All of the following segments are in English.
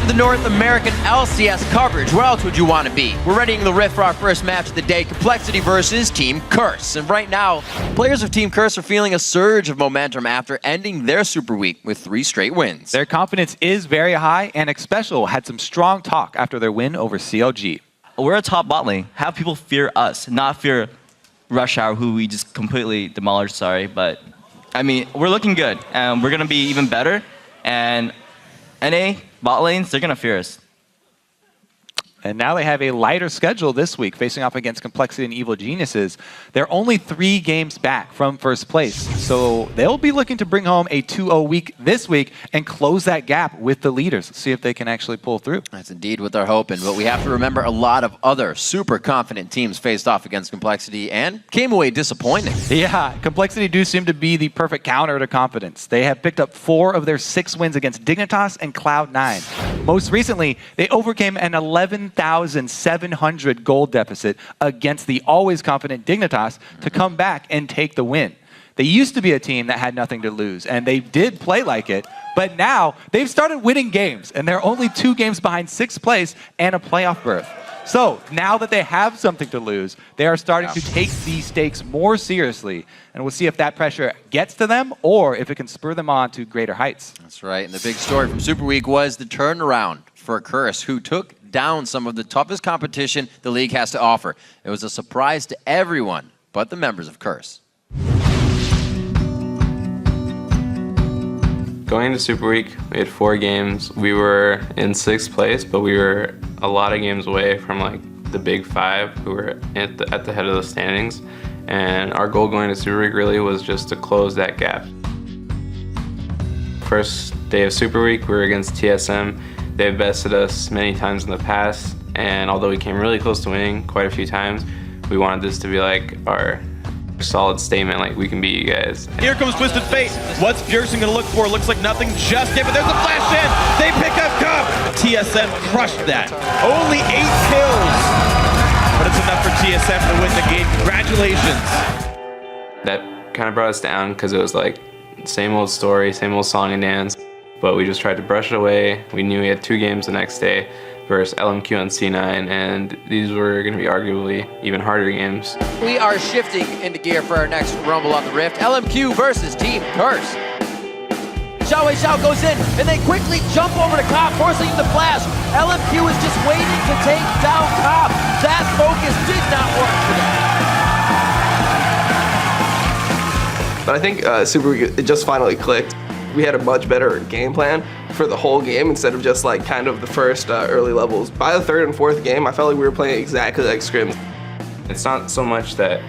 to the North American LCS coverage. Where else would you want to be? We're readying the Rift for our first match of the day, Complexity versus Team Curse. And right now, players of Team Curse are feeling a surge of momentum after ending their Super Week with 3 straight wins. Their confidence is very high, and Xpecial had some strong talk after their win over CLG. We're a top bot lane. Have people fear us, not fear Rush Hour, who we just completely demolished, sorry. But, I mean, we're looking good, and we're going to be even better. And NA bot lanes, they're going to fear us. And now they have a lighter schedule this week, facing off against Complexity and Evil Geniuses. They're only 3 games back from first place, so they'll be looking to bring home a 2-0 week this week and close that gap with the leaders, see if they can actually pull through. That's indeed what they're hoping, but we have to remember a lot of other super confident teams faced off against Complexity and came away disappointing. Yeah, Complexity do seem to be the perfect counter to confidence. They have picked up 4 of their 6 wins against Dignitas and Cloud9. Most recently, they overcame an 11,700 gold deficit against the always confident Dignitas to come back and take the win. They used to be a team that had nothing to lose, and they did play like it, but now they've started winning games, and they're only 2 games behind 6th place and a playoff berth. So now that they have something to lose, they are starting to take these stakes more seriously, and we'll see if that pressure gets to them or if it can spur them on to greater heights. That's right, and the big story from Super Week was the turnaround for Curse, who took down some of the toughest competition the league has to offer. It was a surprise to everyone but the members of Curse. Going into Super Week, we had 4 games. We were in 6th place, but we were a lot of games away from like the big 5 who were at the head of the standings. And our goal going to Super Week really was just to close that gap. First day of Super Week, we were against TSM. They've bested us many times in the past, and although we came really close to winning quite a few times, we wanted this to be like our solid statement, like we can beat you guys. Here comes Twisted Fate. What's Fierson gonna look for? Looks like nothing just yet, but there's a flash in. They pick up Cup. TSM crushed that. Only 8 kills, but it's enough for TSM to win the game. Congratulations. That kind of brought us down because it was like same old story, same old song and dance, but we just tried to brush it away. We knew we had 2 games the next day versus LMQ and C9, and these were going to be arguably even harder games. We are shifting into gear for our next Rumble on the Rift. LMQ versus Team Curse. Xiao Xiao goes in, and they quickly jump over to Cop, forcing him to flash. LMQ is just waiting to take down Cop. That focus did not work for them. But I think Super Week, it just finally clicked. We had a much better game plan for the whole game instead of just like kind of the first early levels. By the 3rd and 4th game, I felt like we were playing exactly like Scrims. It's not so much that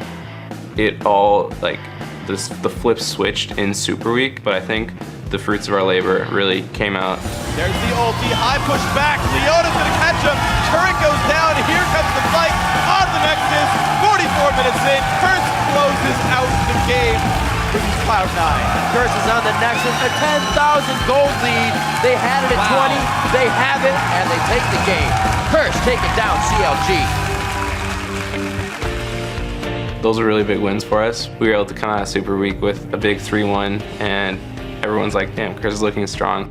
it all, like, the flip switched in Super Week, but I think the fruits of our labor really came out. There's the ulti, high push back. Leona's gonna catch him. Turret goes down, and here comes the fight on the Nexus. 44 minutes in, Curse closes out the game. This is Cloud9. Curse is on the Nexus, a 10,000 gold lead. They had it at 20, they have it, and they take the game. Curse taking down CLG. Those are really big wins for us. We were able to come out of Super Week with a big 3-1, and everyone's like, damn, Curse is looking strong.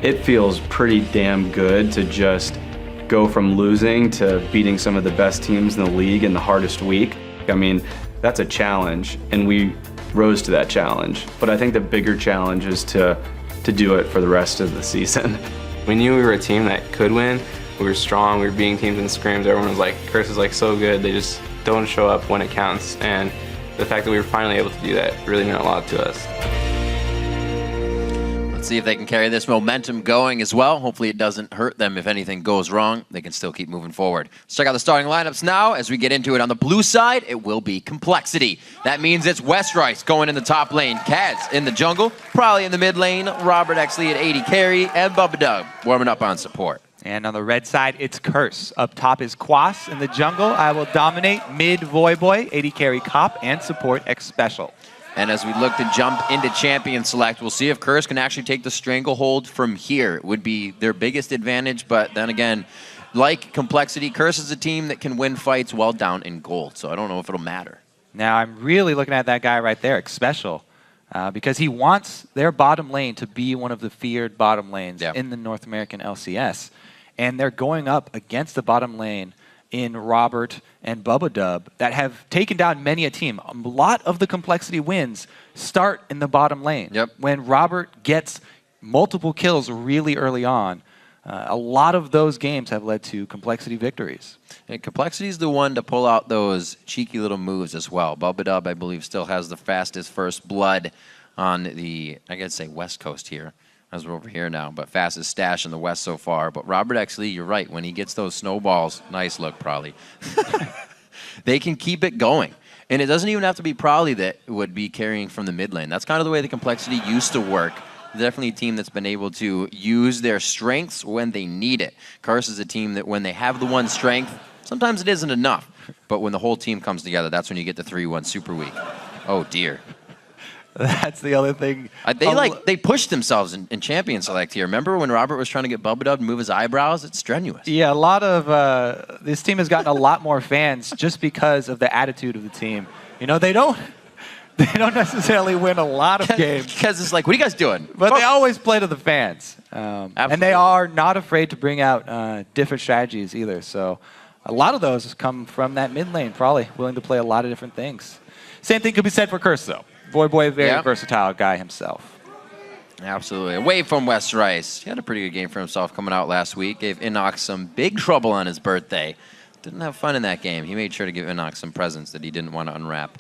It feels pretty damn good to just go from losing to beating some of the best teams in the league in the hardest week. I mean, that's a challenge, and we rose to that challenge. But I think the bigger challenge is to do it for the rest of the season. We knew we were a team that could win. We were strong, we were beating teams in scrims. Everyone was like, Curse is like so good, they just don't show up when it counts. And the fact that we were finally able to do that really meant a lot to us. Let's see if they can carry this momentum going as well. Hopefully it doesn't hurt them if anything goes wrong. They can still keep moving forward. Let's check out the starting lineups now. As we get into it on the blue side, it will be Complexity. That means it's Westrice going in the top lane, Kaz in the jungle, probably in the mid lane, Robert Exley at 80 carry, and Bubba Dub warming up on support. And on the red side, it's Curse. Up top is Quas in the jungle. I will dominate mid Voyboy, 80 carry Cop, and support Xpecial. And as we look to jump into Champion Select, we'll see if Curse can actually take the stranglehold from here. It would be their biggest advantage, but then again, like Complexity, Curse is a team that can win fights while down in gold, so I don't know if it'll matter. Now, I'm really looking at that guy right there, Xpecial. because he wants their bottom lane to be one of the feared bottom lanes Yeah. in the North American LCS. And they're going up against the bottom lane in Robert and Bubba Dub that have taken down many a team. A lot of the complexity wins start in the bottom lane. Yep. When Robert gets multiple kills really early on, a lot of those games have led to complexity victories. And Complexity's the one to pull out those cheeky little moves as well. Bubba Dub, I believe, still has the fastest first blood on the, I gotta say, West Coast here, as we're over here now, but fastest stash in the West so far. But Robert, actually, you're right. When he gets those snowballs, nice look, Prolly, they can keep it going. And it doesn't even have to be Prolly that would be carrying from the mid lane. That's kind of the way the Complexity used to work. Definitely a team that's been able to use their strengths when they need it. Curse is a team that when they have the one strength, sometimes it isn't enough. But when the whole team comes together, that's when you get the 3-1 super week. Oh, dear. That's the other thing. They pushed themselves in Champion Select here. Remember when Robert was trying to get Bubba Dub to move his eyebrows? It's strenuous. Yeah, a lot of this team has gotten a lot more fans just because of the attitude of the team. You know, they don't necessarily win a lot of games Because it's like, what are you guys doing? but they always play to the fans, and they are not afraid to bring out different strategies either. So a lot of those come from that mid lane, probably willing to play a lot of different things. Same thing could be said for Curse though. Boy, very versatile guy himself. Absolutely. Away from West Rice. He had a pretty good game for himself coming out last week. Gave Inox some big trouble on his birthday. Didn't have fun in that game. He made sure to give Inox some presents that he didn't want to unwrap.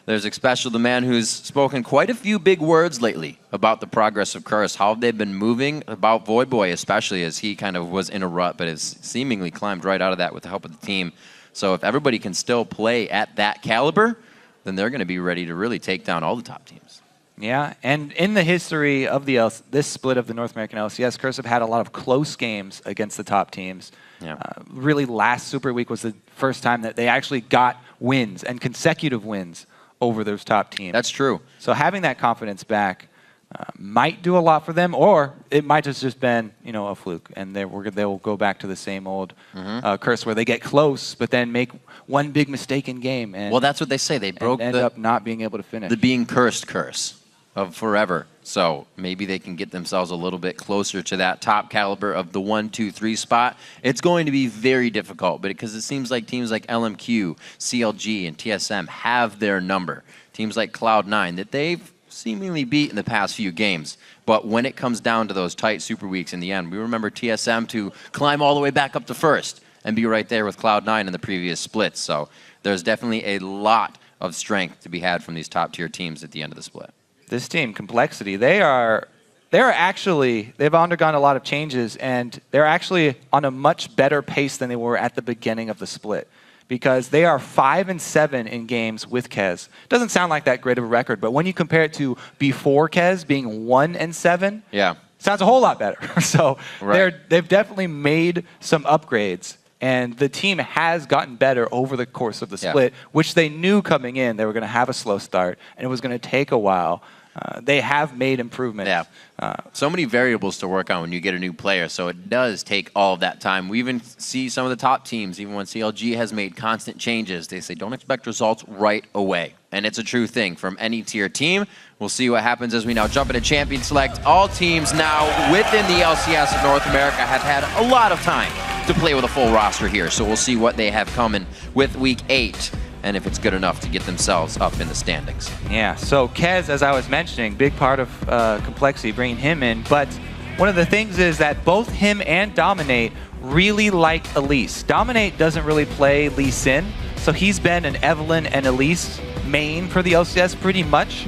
There's Expecial, the man who's spoken quite a few big words lately about the progress of Curse, how they've been moving, about Void Boy especially, as he kind of was in a rut, but has seemingly climbed right out of that with the help of the team. So if everybody can still play at that caliber, then they're going to be ready to really take down all the top teams. Yeah, and in the history of this split of the North American LCS, Curse have had a lot of close games against the top teams. Yeah. Really, last Super Week was the first time that they actually got wins and consecutive wins over those top teams. That's true. So having that confidence back might do a lot for them, or it might just been a fluke, and they will go back to the same old Curse where they get close, but then make one big mistake in game. And, Well, that's what they say. They broke end up not being able to finish. the being cursed curse of forever. So maybe they can get themselves a little bit closer to that top caliber of the 1, 2, 3 spot. It's going to be very difficult, but because it seems like teams like LMQ, CLG, and TSM have their number. Teams like Cloud9 that they've seemingly beat in the past few games. But when it comes down to those tight super weeks in the end, we remember TSM to climb all the way back up to first and be right there with Cloud9 in the previous splits. So there's definitely a lot of strength to be had from these top tier teams at the end of the split. This team, Complexity, they've undergone a lot of changes, and they're actually on a much better pace than they were at the beginning of the split, because they are 5-7 in games with Kez. Doesn't sound like that great of a record, but when you compare it to before Kez being 1-7, Yeah. sounds a whole lot better. So Right. they've definitely made some upgrades, and the team has gotten better over the course of the split, which they knew coming in they were going to have a slow start, and it was going to take a while. They have made improvements. Yeah. So many variables to work on when you get a new player, so it does take all of that time. We even see some of the top teams, even when CLG has made constant changes, they say don't expect results right away. And it's a true thing from any tier team. We'll see what happens as we now jump into Champion Select. All teams now within the LCS of North America have had a lot of time to play with a full roster here, so we'll see what they have coming with Week 8. And if it's good enough to get themselves up in the standings. Yeah, so Kez, as I was mentioning, big part of Complexity, bringing him in. But one of the things is that both him and Dominate really like Elise. Dominate doesn't really play Lee Sin, so he's been an Evelynn and Elise main for the LCS pretty much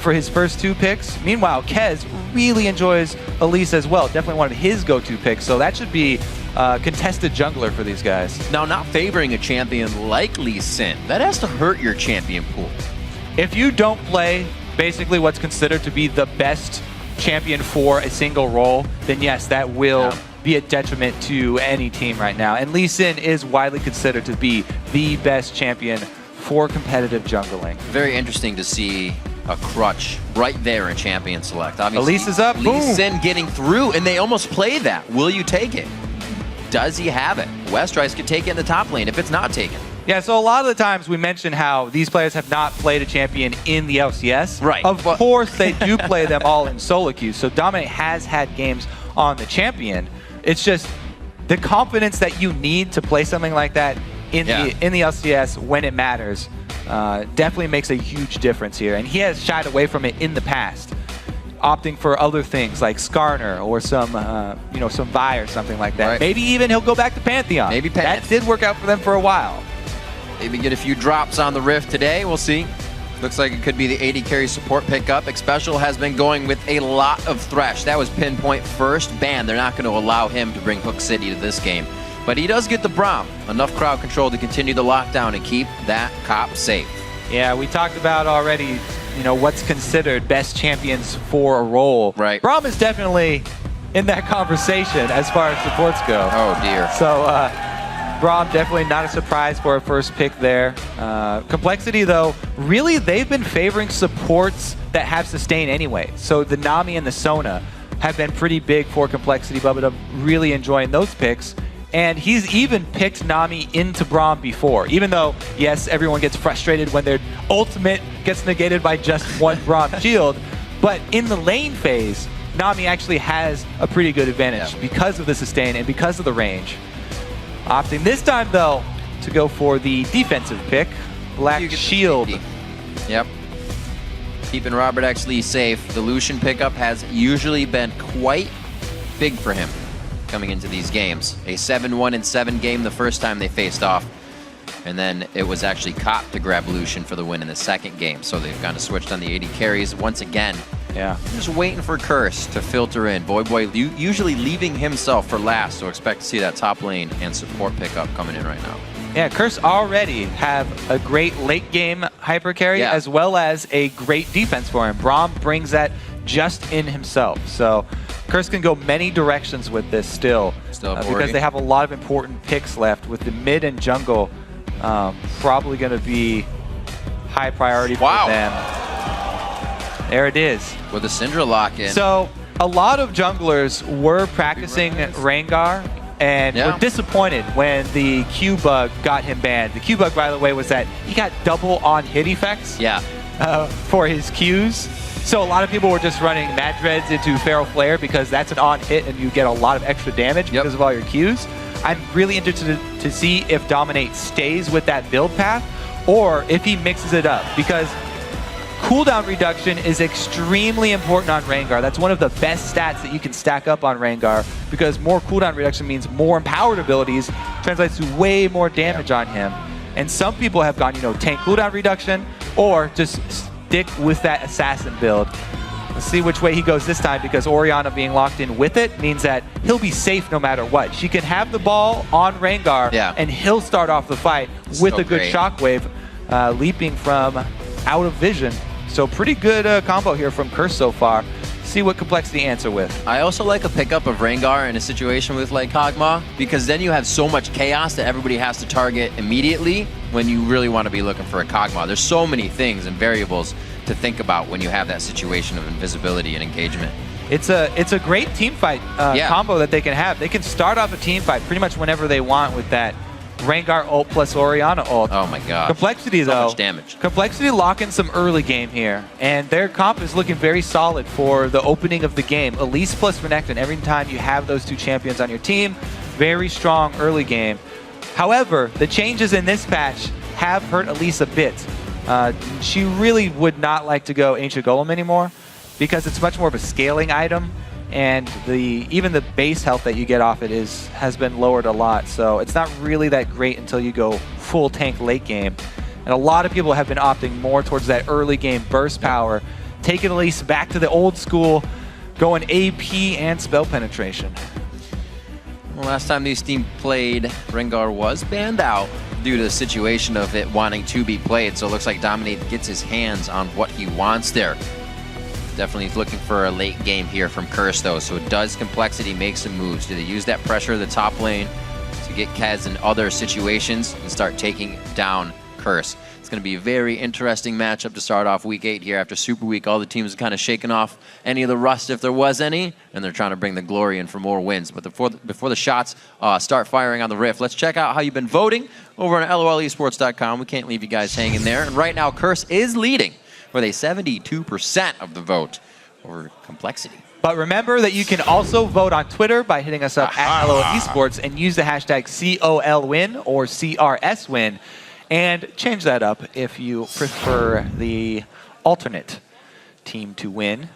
for his first 2 picks. Meanwhile, Kez really enjoys Elise as well. Definitely one of his go-to picks, so that should be contested jungler for these guys. Now, not favoring a champion like Lee Sin, that has to hurt your champion pool. If you don't play basically what's considered to be the best champion for a single role, then yes, that will be a detriment to any team right now. And Lee Sin is widely considered to be the best champion for competitive jungling. Very interesting to see a crutch right there in Champion Select. Obviously, Elise is up, Lee boom. Sin getting through, and they almost play that. Will you take it? Does he have it? West Rice could take it in the top lane if it's not taken. Yeah, so a lot of the times we mention how these players have not played a champion in the LCS. Right. Of course, they do play them all in solo queues. So Dominate has had games on the champion. It's just the confidence that you need to play something like that in the LCS when it matters definitely makes a huge difference here. And he has shied away from it in the past, opting for other things like Skarner or some some Vi or something like that. Right. Maybe even he'll go back to Pantheon. Maybe that did work out for them for a while. Maybe get a few drops on the Rift today. We'll see. Looks like it could be the AD carry support pickup. Xpecial has been going with a lot of Thresh. That was Pinpoint first ban. They're not going to allow him to bring Hook City to this game. But he does get the Braum. Enough crowd control to continue the lockdown and keep that cop safe. Yeah, we talked about already, what's considered best champions for a role. Right. Braum is definitely in that conversation as far as supports go. Oh, dear. So, Braum definitely not a surprise for a first pick there. Complexity, though, really they've been favoring supports that have sustain anyway. So the Nami and the Sona have been pretty big for Complexity, but I'm really enjoying those picks. And he's even picked Nami into Braum before, even though, yes, everyone gets frustrated when their ultimate gets negated by just one Braum shield. But in the lane phase, Nami actually has a pretty good advantage because of the sustain and because of the range. Opting this time, though, to go for the defensive pick, Black Shield. Yep. Keeping Robert X. Lee safe. The Lucian pickup has usually been quite big for him coming into these games. A 7-1-7 game the first time they faced off. And then it was actually Cop to grab Lucian for the win in the second game. So they've kind of switched on the AD carries once again. Yeah. Just waiting for Curse to filter in. Boy usually leaving himself for last, so expect to see that top lane and support pickup coming in right now. Yeah, Curse already have a great late game hyper carry as well as a great defense for him. Braum brings that just in himself. So Curse can go many directions with this still because they have a lot of important picks left with the mid and jungle probably going to be high priority for them. There it is. With a Syndra lock in. So a lot of junglers were practicing Rengar and were disappointed when the Q bug got him banned. The Q bug, by the way, was that he got double on hit effects for his Qs. So a lot of people were just running Mad Dreads into Feral Flare because that's an on hit and you get a lot of extra damage because of all your Qs. I'm really interested to see if Dominate stays with that build path or if he mixes it up because cooldown reduction is extremely important on Rengar. That's one of the best stats that you can stack up on Rengar because more cooldown reduction means more empowered abilities, translates to way more damage on him. And some people have gone, tank cooldown reduction or just stick with that assassin build. Let's see which way he goes this time because Orianna being locked in with it means that he'll be safe no matter what. She can have the ball on Rengar and he'll start off the fight with a good shockwave leaping from out of vision. So pretty good combo here from Curse so far. See what Complexity answer with. I also like a pickup of Rengar in a situation with like Kog'Maw because then you have so much chaos that everybody has to target immediately when you really want to be looking for a Kog'Maw. There's so many things and variables to think about when you have that situation of invisibility and engagement. It's a great team fight combo that they can have. They can start off a team fight pretty much whenever they want with that Rengar ult plus Orianna ult. Oh my god. Complexity though. So much damage. Complexity locking some early game here. And their comp is looking very solid for the opening of the game. Elise plus Renekton every time you have those two champions on your team. Very strong early game. However, the changes in this patch have hurt Elise a bit. She really would not like to go Ancient Golem anymore because it's much more of a scaling item. And even the base health that you get off it has been lowered a lot. So it's not really that great until you go full tank late game. And a lot of people have been opting more towards that early game burst power, taking Elise back to the old school, going AP and spell penetration. Well, last time these teams played, Rengar was banned out due to the situation of it wanting to be played. So it looks like Dominate gets his hands on what he wants there. Definitely looking for a late game here from Curse though, so it does Complexity make some moves. Do they use that pressure of the top lane to get Kez in other situations and start taking down Curse. It's going to be a very interesting matchup to start off Week 8 here after Super Week. All the teams are kind of shaking off any of the rust if there was any, and they're trying to bring the glory in for more wins. But before the shots start firing on the Rift, let's check out how you've been voting over on LOLesports.com. We can't leave you guys hanging there. And right now, Curse is leading with a 72% of the vote over Complexity. But remember that you can also vote on Twitter by hitting us up at LOL Esports and use the hashtag COLWin or CRSWin, and change that up if you prefer the alternate team to win.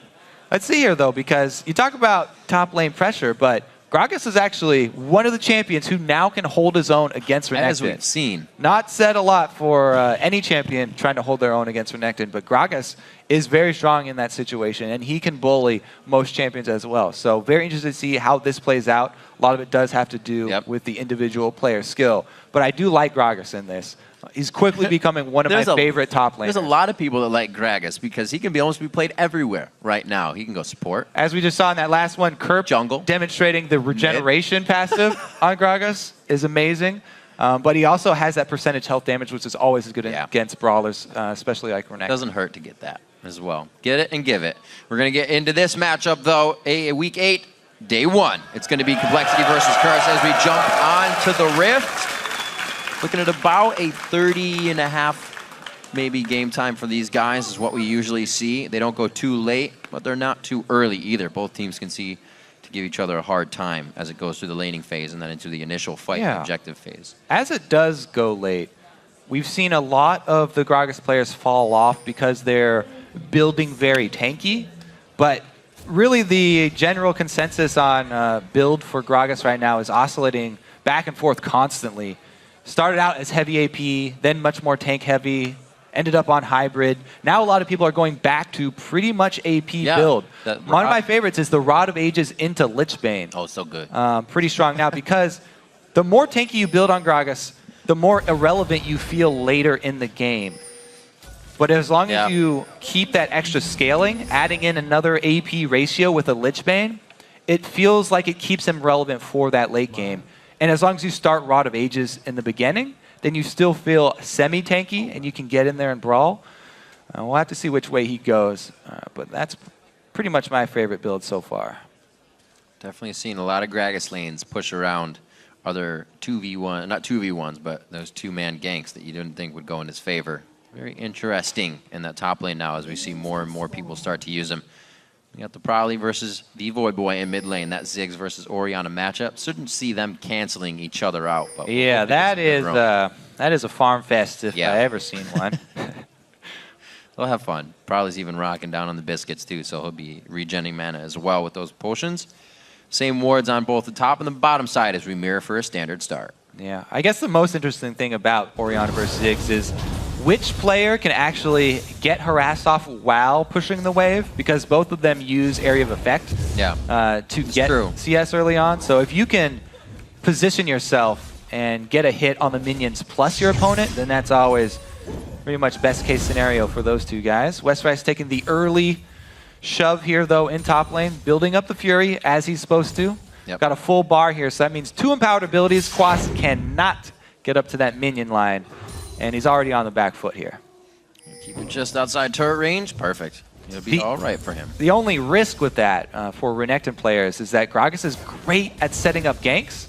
Let's see here, though, because you talk about top lane pressure, but Gragas is actually one of the champions who now can hold his own against Renekton. As we've seen. Not said a lot for any champion trying to hold their own against Renekton, but Gragas is very strong in that situation, and he can bully most champions as well. So very interested to see how this plays out. A lot of it does have to do with the individual player skill, but I do like Gragas in this. He's quickly becoming one of my favorite top laners. There's a lot of people that like Gragas because he can almost be played everywhere right now. He can go support. As we just saw in that last one, Kerp jungle demonstrating the regeneration passive on Gragas is amazing. But he also has that percentage health damage, which is always good against brawlers, especially like Renekton. Doesn't hurt to get that as well. Get it and give it. We're going to get into this matchup, though, Week 8, Day 1. It's going to be Complexity versus Curse as we jump on to the Rift. Looking at about a 30.5 maybe game time for these guys is what we usually see. They don't go too late, but they're not too early either. Both teams can see to give each other a hard time as it goes through the laning phase and then into the initial fight and objective phase. As it does go late, we've seen a lot of the Gragas players fall off because they're building very tanky, but really the general consensus on build for Gragas right now is oscillating back and forth constantly. Started out as heavy AP, then much more tank heavy, ended up on hybrid. Now a lot of people are going back to pretty much AP build. One of my favorites is the Rod of Ages into Lichbane. Oh, so good. Pretty strong now because the more tanky you build on Gragas, the more irrelevant you feel later in the game. But as long as you keep that extra scaling, adding in another AP ratio with a Lichbane, it feels like it keeps him relevant for that late game. And as long as you start Rod of Ages in the beginning, then you still feel semi-tanky and you can get in there and brawl. We'll have to see which way he goes, but that's pretty much my favorite build so far. Definitely seen a lot of Gragas lanes push around other 2v1, not 2v1s, but those two-man ganks that you didn't think would go in his favor. Very interesting in that top lane now as we see more and more people start to use him. We got the Prowly versus the Void Boy in mid lane. That Ziggs versus Orianna matchup. Shouldn't see them canceling each other out. But yeah, that is a farm fest if I ever seen one. They'll have fun. Prowly's even rocking down on the biscuits too, so he'll be regenning mana as well with those potions. Same wards on both the top and the bottom side as we mirror for a standard start. Yeah, I guess the most interesting thing about Orianna versus Ziggs is which player can actually get harassed off while pushing the wave, because both of them use area of effect to get CS early on. So if you can position yourself and get a hit on the minions plus your opponent, then that's always pretty much best case scenario for those two guys. Westrice taking the early shove here, though, in top lane, building up the Fury as he's supposed to. Got a full bar here, so that means 2 empowered abilities. Quas cannot get up to that minion line. And he's already on the back foot here. Keep it just outside turret range. Perfect. It'll be all right for him. The only risk with that for Renekton players is that Gragas is great at setting up ganks.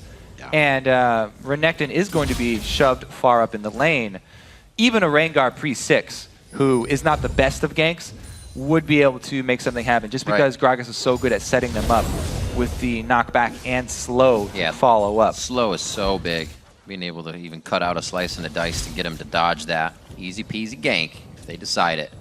And Renekton is going to be shoved far up in the lane. Even a Rengar pre-6, who is not the best of ganks, would be able to make something happen just because Gragas is so good at setting them up with the knockback and slow to follow up. Slow is so big. Being able to even cut out a slice in the dice to get him to dodge that. Easy peasy gank if they decide it.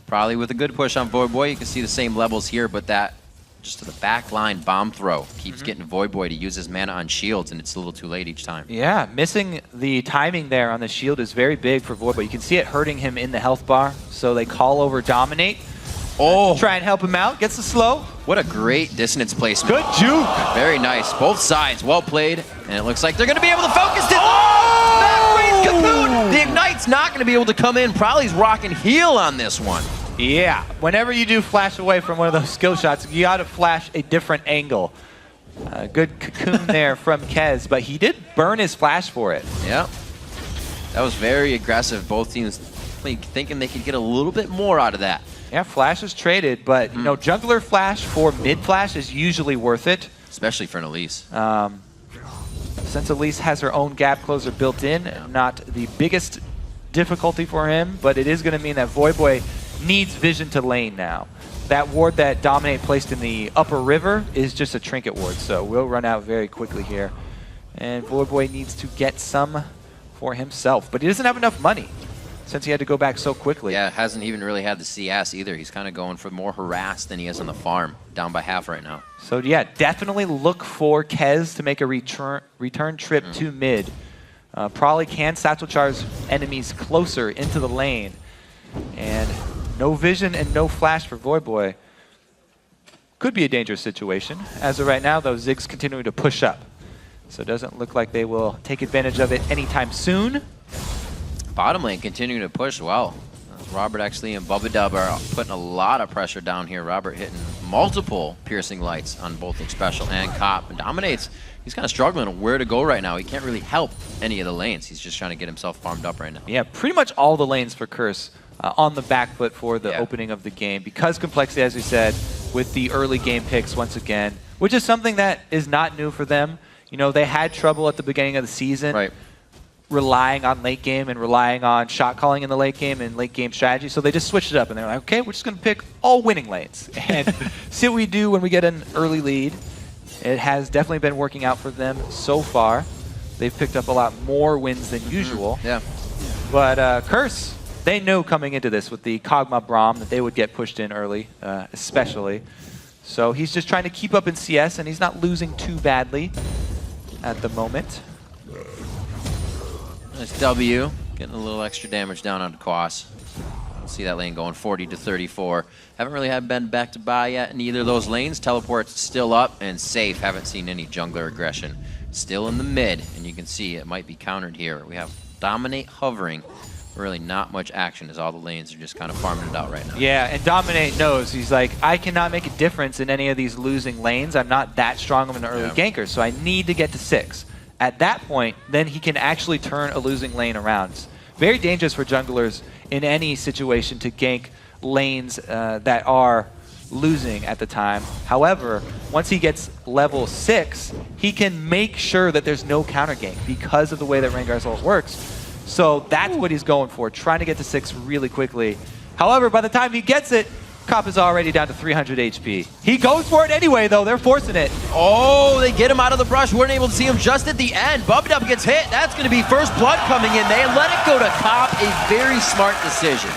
Probably with a good push on Void Boy, you can see the same levels here, but that just to the back line bomb throw keeps getting Void Boy to use his mana on shields, and it's a little too late each time. Yeah, missing the timing there on the shield is very big for Void Boy. You can see it hurting him in the health bar, so they call over Dominate. Try and help him out. Gets the slow. What a great dissonance placement. Good juke. Very nice. Both sides well played. And it looks like they're going to be able to focus this. Back Cocoon. The Ignite's not going to be able to come in. Probably's rocking heal on this one. Yeah. Whenever you do flash away from one of those skill shots, you got to flash a different angle. Good Cocoon there from Kez, but he did burn his flash for it. Yep. That was very aggressive. Both teams thinking they could get a little bit more out of that. Yeah, flash is traded, but you know, jungler flash for mid flash is usually worth it. Especially for an Elise. Since Elise has her own gap closer built in, not the biggest difficulty for him, but it is going to mean that Voyboy needs vision to lane now. That ward that Dominate placed in the upper river is just a trinket ward, so we'll run out very quickly here. And Voyboy needs to get some for himself, but he doesn't have enough money since he had to go back so quickly. Yeah, hasn't even really had the CS either. He's kind of going for more harass than he is on the farm. Down by half right now. So yeah, definitely look for Kez to make a return trip to mid. Probably can satchel charge enemies closer into the lane. And no vision and no flash for Voyboy. Could be a dangerous situation. As of right now, though, Ziggs continuing to push up. So it doesn't look like they will take advantage of it anytime soon. Bottom lane continuing to push well. Robert actually and Bubba Dub are putting a lot of pressure down here. Robert hitting multiple piercing lights on both Xpecial and Cop. And Dominates, he's kind of struggling on where to go right now. He can't really help any of the lanes. He's just trying to get himself farmed up right now. Yeah, pretty much all the lanes for Curse on the back foot for the opening of the game. Because Complexity, as we said, with the early game picks once again, which is something that is not new for them. You know, they had trouble at the beginning of the season. Relying on late game and relying on shot calling in the late game and late game strategy. So they just switched it up and they're like, okay, we're just going to pick all winning lanes and see what we do when we get an early lead. It has definitely been working out for them so far. They've picked up a lot more wins than usual. Yeah. But Curse, they knew coming into this with the Kog'Maw Braum that they would get pushed in early, especially. So he's just trying to keep up in CS and he's not losing too badly at the moment. Nice W, getting a little extra damage down on Quas. See that lane going 40 to 34. Haven't really had been back to buy yet in either of those lanes. Teleport's still up and safe. Haven't seen any jungler aggression. Still in the mid, and you can see it might be countered here. We have Dominate hovering. Really not much action as all the lanes are just kind of farming it out right now. Yeah, and Dominate knows. He's like, I cannot make a difference in any of these losing lanes. I'm not that strong of an early ganker, so I need to get to 6. At that point, then he can actually turn a losing lane around. It's very dangerous for junglers in any situation to gank lanes that are losing at the time. However, once he gets level 6, he can make sure that there's no counter gank because of the way that Rengar's ult works. So that's what he's going for, trying to get to 6 really quickly. However, by the time he gets it, Cop is already down to 300 HP. He goes for it anyway, though. They're forcing it. Oh, they get him out of the brush. Weren't able to see him just at the end. Bubdub gets hit. That's going to be first blood coming in. They let it go to Cop. A very smart decision.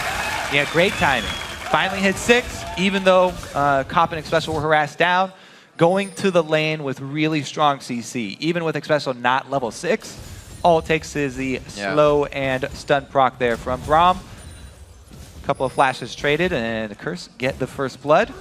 Yeah, great timing. Finally hit 6, even though Cop and Xpecial were harassed down. Going to the lane with really strong CC. Even with Xpecial not level 6, all it takes is the slow and stun proc there from Braum. Couple of flashes traded, and the Curse get the first blood.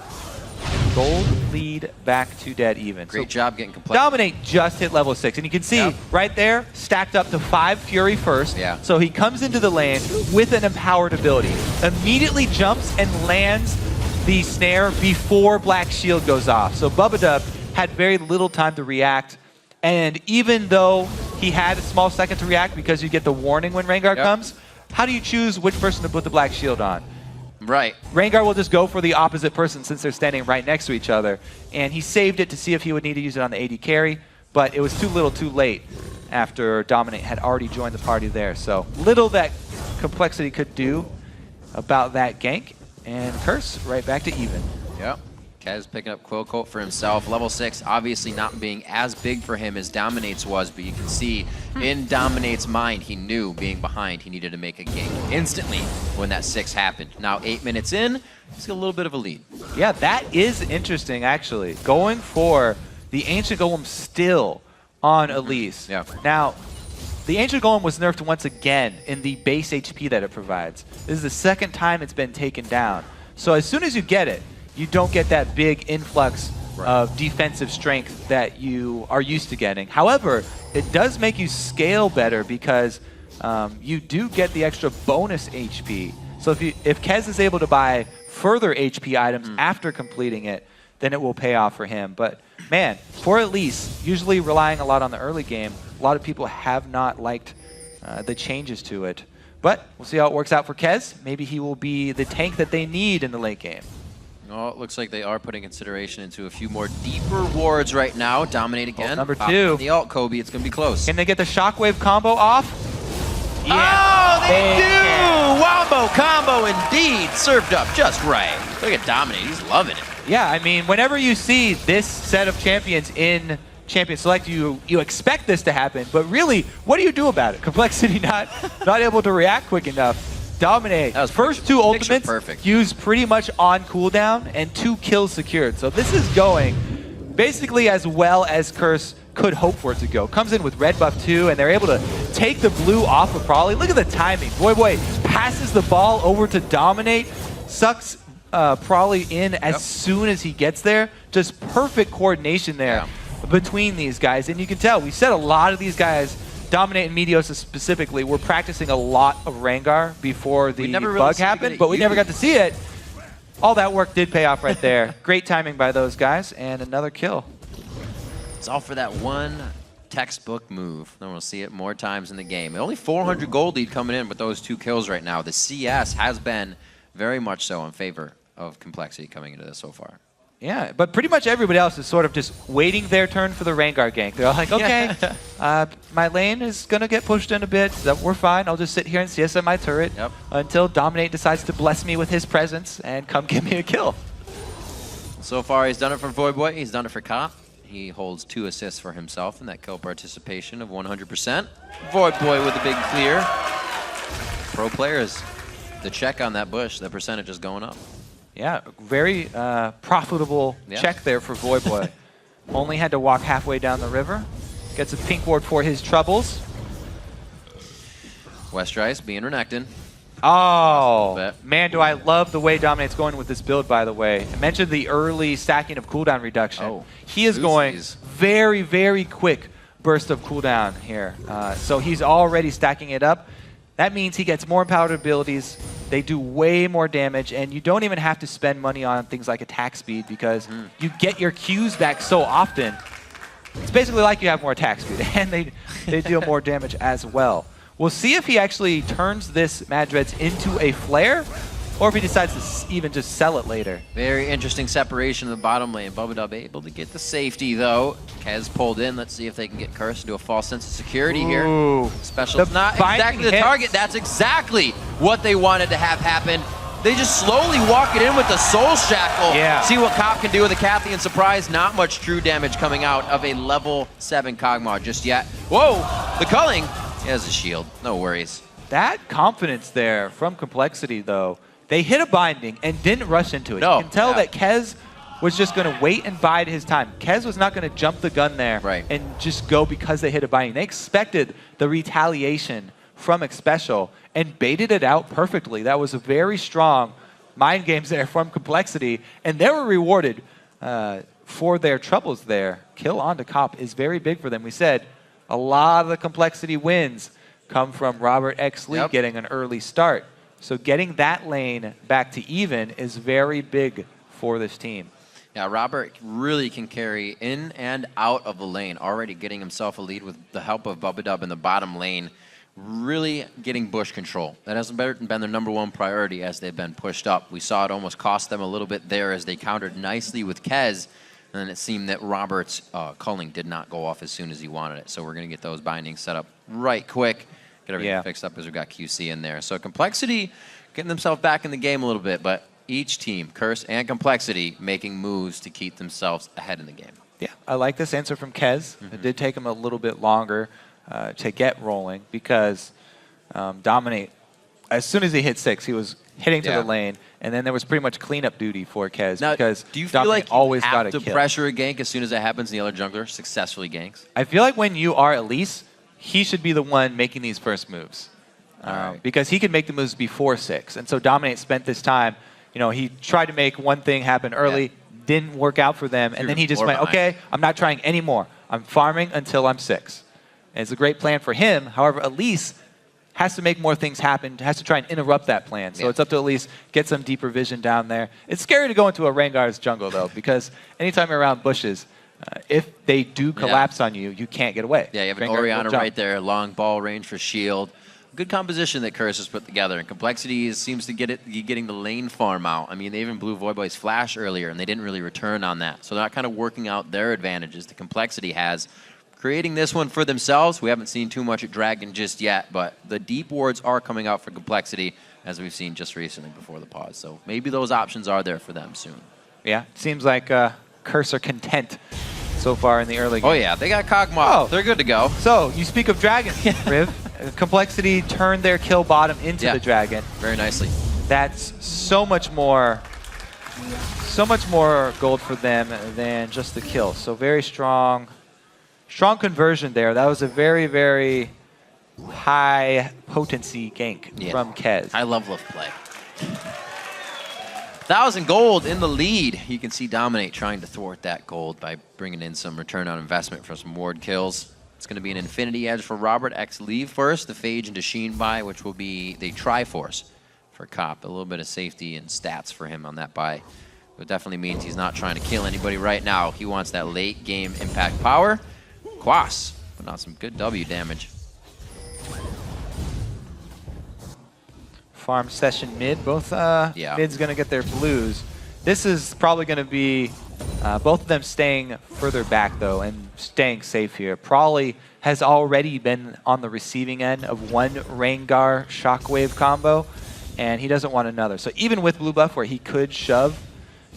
Gold lead back to dead even. Great job getting complete. Dominate just hit level 6, and you can see right there, stacked up to 5 Fury first. Yeah. So he comes into the lane with an empowered ability, immediately jumps and lands the snare before Black Shield goes off. So Bubadub had very little time to react, and even though he had a small second to react because you get the warning when Rengar comes, how do you choose which person to put the Black Shield on? Right. Rengar will just go for the opposite person since they're standing right next to each other. And he saved it to see if he would need to use it on the AD carry, but it was too little too late after Dominate had already joined the party there. So little that Complexity could do about that gank, and Curse right back to even. Yep. Kez picking up Quill Coat for himself. Level 6 obviously not being as big for him as Dominate's was, but you can see in Dominate's mind, he knew being behind, he needed to make a gank instantly when that 6 happened. Now 8 minutes in, he's got a little bit of a lead. Yeah, that is interesting actually. Going for the Ancient Golem still on Elise. Yeah. Now, the Ancient Golem was nerfed once again in the base HP that it provides. This is the second time it's been taken down. So as soon as you get it, you don't get that big influx of defensive strength that you are used to getting. However, it does make you scale better because you do get the extra bonus HP. So if Kez is able to buy further HP items after completing it, then it will pay off for him. But man, for Elise, usually relying a lot on the early game, a lot of people have not liked the changes to it. But we'll see how it works out for Kez. Maybe he will be the tank that they need in the late game. Oh, it looks like they are putting consideration into a few more deeper wards right now. Dominate again. Number 2. The ult, Kobe. It's going to be close. Can they get the shockwave combo off? Oh, they do! can. Wombo combo indeed. Served up just right. Look at Dominate. He's loving it. Yeah, I mean, whenever you see this set of champions in Champion Select, you expect this to happen, but really, what do you do about it? Complexity not able to react quick enough. Dominate. That was First 2 ultimates perfect. used pretty much on cooldown and 2 kills secured. So this is going basically as well as Curse could hope for it to go. Comes in with red buff too, and they're able to take the blue off of Probably. Look at the timing. Boy passes the ball over to Dominate, sucks Probably in as soon as he gets there. Just perfect coordination there between these guys. And you can tell, we said a lot of these guys, Dominate and Mediosa specifically, were practicing a lot of Rangar before the bug happened, but we never got to see it. All that work did pay off right there. Great timing by those guys, and another kill. It's all for that one textbook move. Then we'll see it more times in the game. Only 400 gold lead coming in with those 2 kills right now. The CS has been very much so in favor of Complexity coming into this so far. Yeah, but pretty much everybody else is sort of just waiting their turn for the Rangar gank. They're like, okay, my lane is going to get pushed in a bit. So we're fine. I'll just sit here and CS at my turret until Dominate decides to bless me with his presence and come give me a kill. So far, he's done it for Voidboy. He's done it for Cop. He holds 2 assists for himself in that kill participation of 100%. Voidboy with a big clear. Pro players, the check on that bush, the percentage is going up. Yeah, very profitable check there for Voidboy. Only had to walk halfway down the river. Gets a pink ward for his troubles. Westrice being Renekton. Oh, man, do I love the way Dominate's going with this build, by the way. I mentioned the early stacking of cooldown reduction. Oh, he is going very, very quick burst of cooldown here. So he's already stacking it up. That means he gets more empowered abilities. They do way more damage, and you don't even have to spend money on things like attack speed because you get your Qs back so often. It's basically like you have more attack speed, and they deal more damage as well. We'll see if he actually turns this Madreds into a flare, or if he decides to even just sell it later. Very interesting separation in the bottom lane. Bubba able to get the safety, though. Kez pulled in. Let's see if they can get Curse into a false sense of security here. Special's not exactly the target. That's exactly what they wanted to have happen. They just slowly walk it in with the Soul Shackle. See what Cop can do with a Cathian Surprise. Not much true damage coming out of a level 7 Kog'Maw just yet. Whoa, the culling. He has a shield. No worries. That confidence there from Complexity, though. They hit a binding and didn't rush into it. You can tell that Kez was just going to wait and bide his time. Kez was not going to jump the gun there and just go because they hit a binding. They expected the retaliation from Xpecial and baited it out perfectly. That was a very strong mind games there from Complexity, and they were rewarded for their troubles there. Kill onto Cop is very big for them. We said a lot of the Complexity wins come from Robert X. Lee getting an early start. So getting that lane back to even is very big for this team. Yeah, Robert really can carry in and out of the lane, already getting himself a lead with the help of Bubba in the bottom lane, really getting bush control. That hasn't been their #1 priority as they've been pushed up. We saw it almost cost them a little bit there as they countered nicely with Kez, and then it seemed that Robert's culling did not go off as soon as he wanted it. So we're going to get those bindings set up right quick. Get everything fixed up as we've got QC in there. So Complexity getting themselves back in the game a little bit, but each team, Curse and Complexity, making moves to keep themselves ahead in the game. Yeah, I like this answer from Kez. It did take him a little bit longer to get rolling because Dominate, as soon as he hit 6, he was hitting to the lane, and then there was pretty much cleanup duty for Kez because do you feel Dominate like always you got have a to kill. pressure a gank as soon as that happens and the other jungler successfully ganks? I feel like when you are Elise, he should be the one making these first moves. Because he could make the moves before 6. And so Dominate spent this time, you know, he tried to make one thing happen early, didn't work out for them, and then he just went, okay, I'm not trying anymore. I'm farming until I'm 6. And it's a great plan for him. However, Elise has to make more things happen, has to try and interrupt that plan. So it's up to Elise, get some deeper vision down there. It's scary to go into a Rengar's jungle, though, because anytime you're around bushes, If they do collapse on you, you can't get away. Yeah, you have an Vanguard will Orianna jump. right there, long ball range for shield. Good composition that CRS has put together, and Complexity seems to getting the lane farm out. I mean, they even blew Voidboy's flash earlier, and they didn't really return on that. So they're not kind of working out their advantages. The Complexity has. Creating this one for themselves, we haven't seen too much at Dragon just yet, but the deep wards are coming out for Complexity, as we've seen just recently before the pause. So maybe those options are there for them soon. Yeah, it seems like CRS are content so far in the early game. Oh yeah, they got Kog'Maw. Oh. They're good to go. So, you speak of Dragon, Riv. Complexity turned their kill bottom into the Dragon. Very nicely. That's so much more gold for them than just the kill. So very strong conversion there. That was a very, very high potency gank from Kez. High level of play. 1,000 gold in the lead. You can see Dominate trying to thwart that gold by bringing in some return on investment for some ward kills. It's going to be an Infinity Edge for Robert. X leave first, the Phage into Sheen buy, which will be the Triforce for Cop. A little bit of safety and stats for him on that buy. It definitely means he's not trying to kill anybody right now. He wants that late game impact power. Quas putting on some good W damage. Farm session mid. Both mid's going to get their blues. This is probably going to be both of them staying further back, though, and staying safe here. Prawley has already been on the receiving end of one Rengar Shockwave combo, and he doesn't want another. So even with blue buff where he could shove,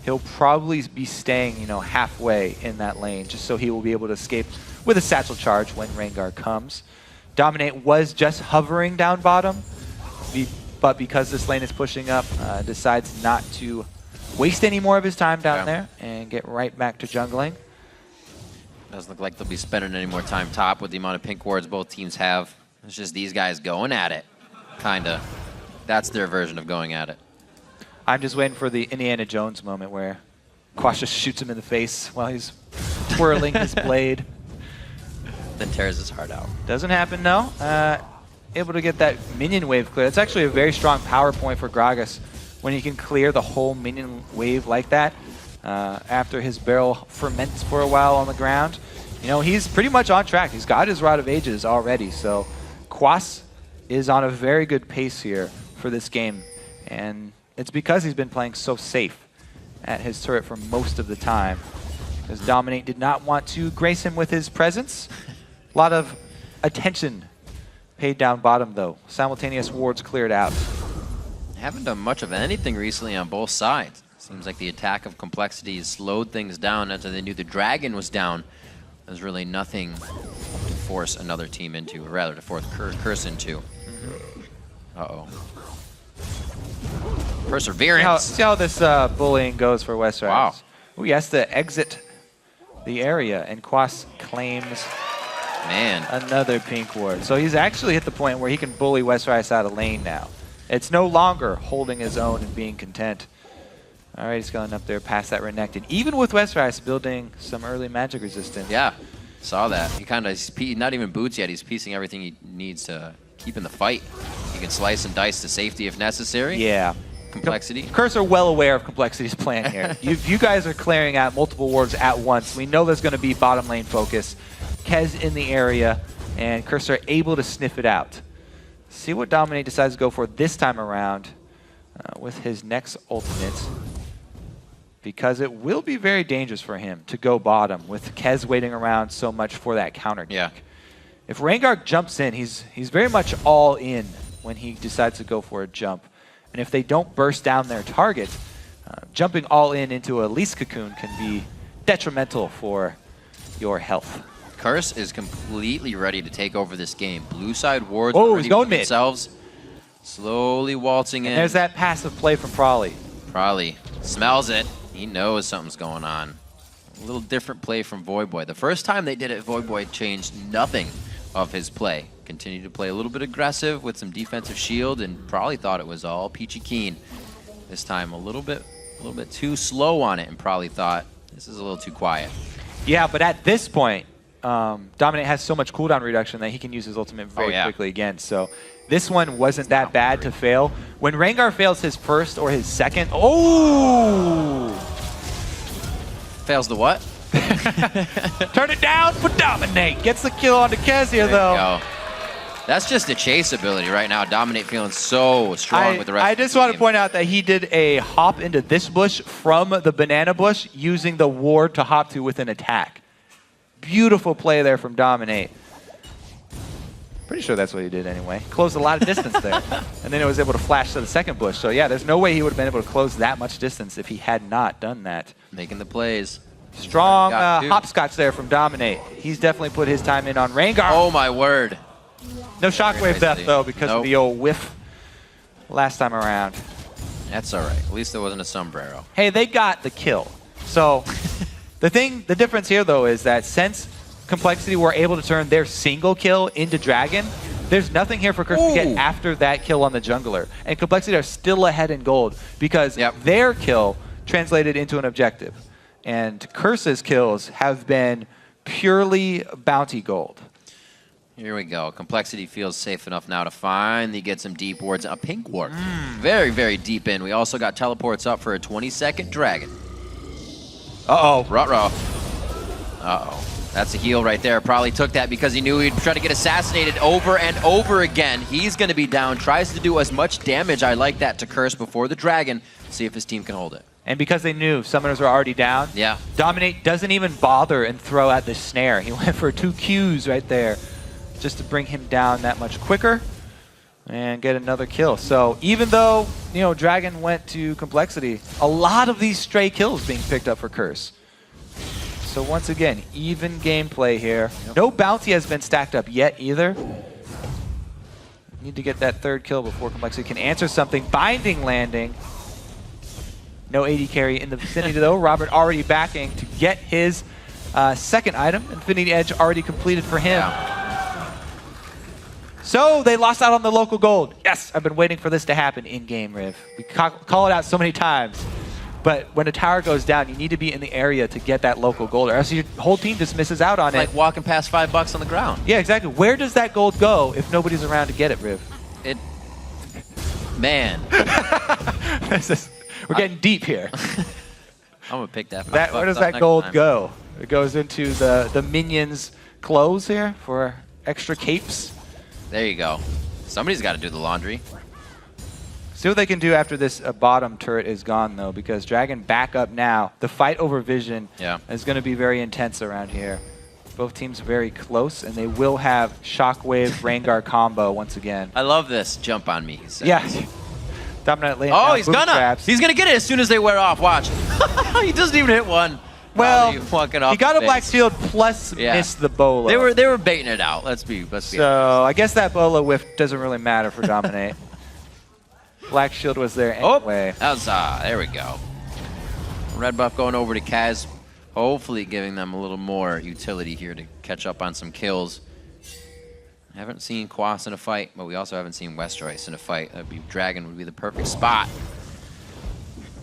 he'll probably be staying, halfway in that lane, just so he will be able to escape with a satchel charge when Rengar comes. Dominate was just hovering down bottom, but because this lane is pushing up, decides not to waste any more of his time down there and get right back to jungling. Doesn't look like they'll be spending any more time top with the amount of pink wards both teams have. It's just these guys going at it, kinda. That's their version of going at it. I'm just waiting for the Indiana Jones moment where Quash just shoots him in the face while he's twirling his blade. Then tears his heart out. Doesn't happen, no. Able to get that minion wave clear. That's actually a very strong power point for Gragas when he can clear the whole minion wave like that after his barrel ferments for a while on the ground. He's pretty much on track. He's got his Rod of Ages already, so Quas is on a very good pace here for this game, and it's because he's been playing so safe at his turret for most of the time, because Dominate did not want to grace him with his presence. A lot of attention paid down bottom, though. Simultaneous wards cleared out. Haven't done much of anything recently on both sides. Seems like the attack of Complexity has slowed things down after they knew the Dragon was down. There's really nothing to force another team into, or rather to force Curse into. Uh-oh. Perseverance. See how this bullying goes for West Rise. Wow. Ooh, he has to exit the area, and Quas claims another pink ward. So he's actually hit the point where he can bully West Rise out of lane now. It's no longer holding his own and being content. All right, he's going up there past that Renekton. Even with West Rise building some early magic resistance. Yeah, saw that. He kind of, not even boots yet, he's piecing everything he needs to keep in the fight. He can slice and dice to safety if necessary. Yeah. Complexity. CRS are well aware of Complexity's plan here. you guys are clearing out multiple wards at once. We know there's going to be bottom lane focus. Kez in the area, and CRS are able to sniff it out. See what Dominate decides to go for this time around with his next ultimate, because it will be very dangerous for him to go bottom with Kez waiting around so much for that counter gank. Yeah. If Rengar jumps in, he's very much all in when he decides to go for a jump. And if they don't burst down their target, jumping all in into a Lease Cocoon can be detrimental for your health. Curse is completely ready to take over this game. Blue side wards he's going mid. themselves. Slowly waltzing in. And there's that passive play from Prawley. Prawley smells it. He knows something's going on. A little different play from Voidboy. The first time they did it, Voidboy changed nothing of his play. Continued to play a little bit aggressive with some defensive shield, and probably thought it was all peachy keen. This time a little bit too slow on it, and probably thought this is a little too quiet. Yeah, but at this point, Dominate has so much cooldown reduction that he can use his ultimate very quickly again. So this one wasn't that bad to fail. When Rengar fails his first or his second, fails the what? Turn it down for Dominate. Gets the kill on the Kez here, though. Go. That's just a chase ability right now. Dominate feeling so strong with the rest I of the just want to team. point out that he did a hop into this bush from the banana bush using the ward to hop to with an attack. Beautiful play there from Dominate. Pretty sure that's what he did anyway. Closed a lot of distance there. And then it was able to flash to the second bush. So yeah, there's no way he would have been able to close that much distance if he had not done that. Making the plays. Strong Got two. hopscotch there from Dominate. He's definitely put his time in on Rengar. Oh my word. No shockwave death though because Nope. of the old whiff last time around. That's all right. At least there wasn't a sombrero. Hey, they got the kill. So the difference here though is that since Complexity were able to turn their single kill into Dragon, there's nothing here for Curse to get after that kill on the jungler. And Complexity are still ahead in gold because their kill translated into an objective. And Curse's kills have been purely bounty gold. Here we go. Complexity feels safe enough now to finally get some deep wards. A pink ward. Very, very deep in. We also got teleports up for a 20-second dragon. Uh-oh. Ruh-roh. Uh-oh. That's a heal right there. Probably took that because he knew he'd try to get assassinated over and over again. He's going to be down. Tries to do as much damage. I like that to Curse before the dragon. See if his team can hold it. And because they knew summoners were already down, Dominate doesn't even bother and throw out the snare. He went for 2 Qs right there just to bring him down that much quicker and get another kill. So even though, you know, Dragon went to Complexity, a lot of these stray kills being picked up for Curse. So once again, even gameplay here. No bounty has been stacked up yet either. Need to get that 3rd kill before Complexity can answer something. Binding landing. No AD carry in the vicinity though. Robert already backing to get his 2nd item. Infinity Edge already completed for him. So they lost out on the local gold. Yes, I've been waiting for this to happen in-game, Riv. We call it out so many times. But when a tower goes down, you need to be in the area to get that local gold, or else your whole team just misses out on it. Like walking past $5 on the ground. Yeah, exactly. Where does that gold go if nobody's around to get it, Riv? Man. We're getting deep here. I'm going to pick that. Where does that gold go? It goes into the minions' clothes here for extra capes. There you go. Somebody's got to do the laundry. See what they can do after this bottom turret is gone, though, because Dragon back up now. The fight over vision is going to be very intense around here. Both teams very close, and they will have Shockwave Rengar combo once again. I love this. Jump on me, he says. Yeah. Dominant lane. Oh, he's gonna. He's going to get it as soon as they wear off. Watch. He doesn't even hit one. Well, he got a black shield plus missed the bolo. They were baiting it out. Let's be honest. So I guess that bolo whiff doesn't really matter for Dominate. Black shield was there anyway. Oh, that was, there we go. Red buff going over to Kaz. Hopefully giving them a little more utility here to catch up on some kills. I haven't seen Quas in a fight, but we also haven't seen Westroyce in a fight. Dragon would be the perfect spot.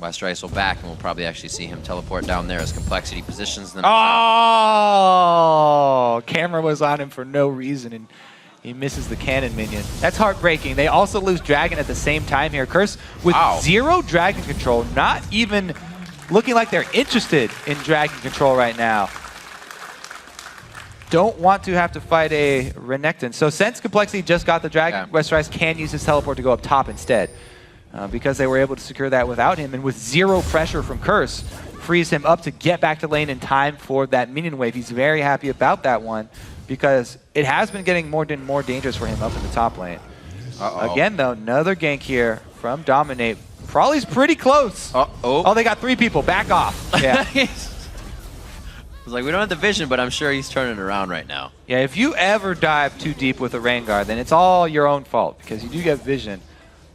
Westroyce will back, and we'll probably actually see him teleport down there as Complexity positions them. Oh! Camera was on him for no reason, and he misses the cannon minion. That's heartbreaking. They also lose Dragon at the same time here. Curse with 0 Dragon control, not even looking like they're interested in Dragon control right now. Don't want to have to fight a Renekton. So since Complexity just got the Dragon, Westroyce can use his teleport to go up top instead. Because they were able to secure that without him, and with 0 pressure from Curse, frees him up to get back to lane in time for that minion wave. He's very happy about that one, because it has been getting more and more dangerous for him up in the top lane. Again, though, another gank here from Dominate. Frawley's pretty close. Oh, they got 3 people. Back off. Yeah. I was like, we don't have the vision, but I'm sure he's turning around right now. Yeah, if you ever dive too deep with a Rengar, then it's all your own fault, because you do get vision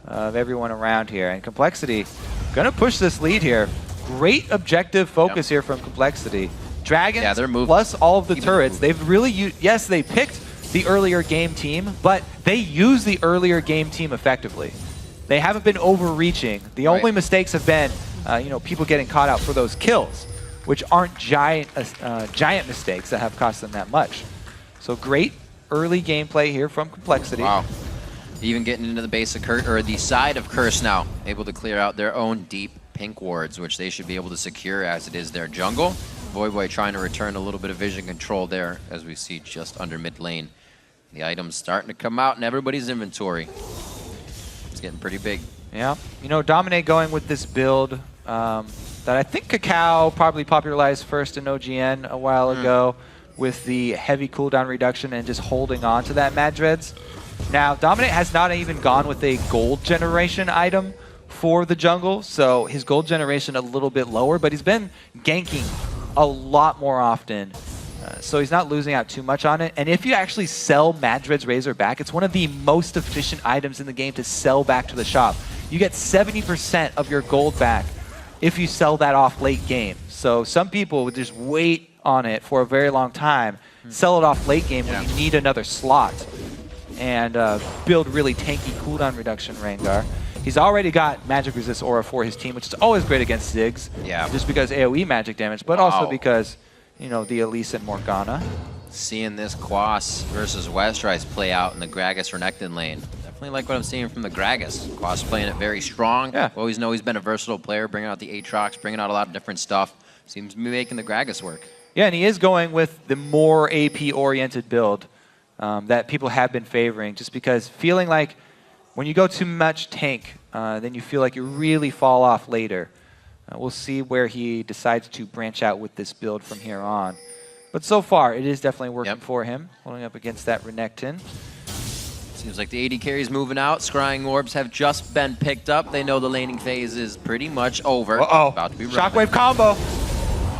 of everyone around here. And Complexity gonna push this lead here. Great objective focus here from Complexity. Dragons plus all of the turrets. They've really yes, they picked the earlier game team, but they use the earlier game team effectively. They haven't been overreaching. The only mistakes have been you know, people getting caught out for those kills, which aren't giant mistakes that have cost them that much. So great early gameplay here from Complexity. Wow. Even getting into the base of Curse, or the side of Curse now, able to clear out their own deep pink wards, which they should be able to secure as it is their jungle. Voyboy trying to return a little bit of vision control there, as we see just under mid lane. The items starting to come out in everybody's inventory. It's getting pretty big. Yeah, you know, Dominate going with this build that I think Kakao probably popularized first in OGN a while ago with the heavy cooldown reduction and just holding on to that Madreds. Now, Dominate has not even gone with a gold generation item for the jungle, so his gold generation a little bit lower, but he's been ganking a lot more often. So he's not losing out too much on it. And if you actually sell Madred's Razor back, it's one of the most efficient items in the game to sell back to the shop. You get 70% of your gold back if you sell that off late game. So some people would just wait on it for a very long time, sell it off late game when you need another slot, and build really tanky cooldown reduction Rengar. He's already got Magic Resist Aura for his team, which is always great against Ziggs. Yeah. Just because AoE magic damage, but also because, you know, the Elise and Morgana. Seeing this Quas versus Westrice play out in the Gragas Renekton lane. Definitely like what I'm seeing from the Gragas. Quas playing it very strong. Yeah. Always know he's been a versatile player, bringing out the Aatrox, bringing out a lot of different stuff. Seems to be making the Gragas work. Yeah, and he is going with the more AP-oriented build that people have been favoring, just because feeling like when you go too much tank, then you feel like you really fall off later. We'll see where he decides to branch out with this build from here on. But so far, it is definitely working for him, holding up against that Renekton. Seems like the AD carry's moving out. Scrying orbs have just been picked up. They know the laning phase is pretty much over. About to be running. Shockwave combo.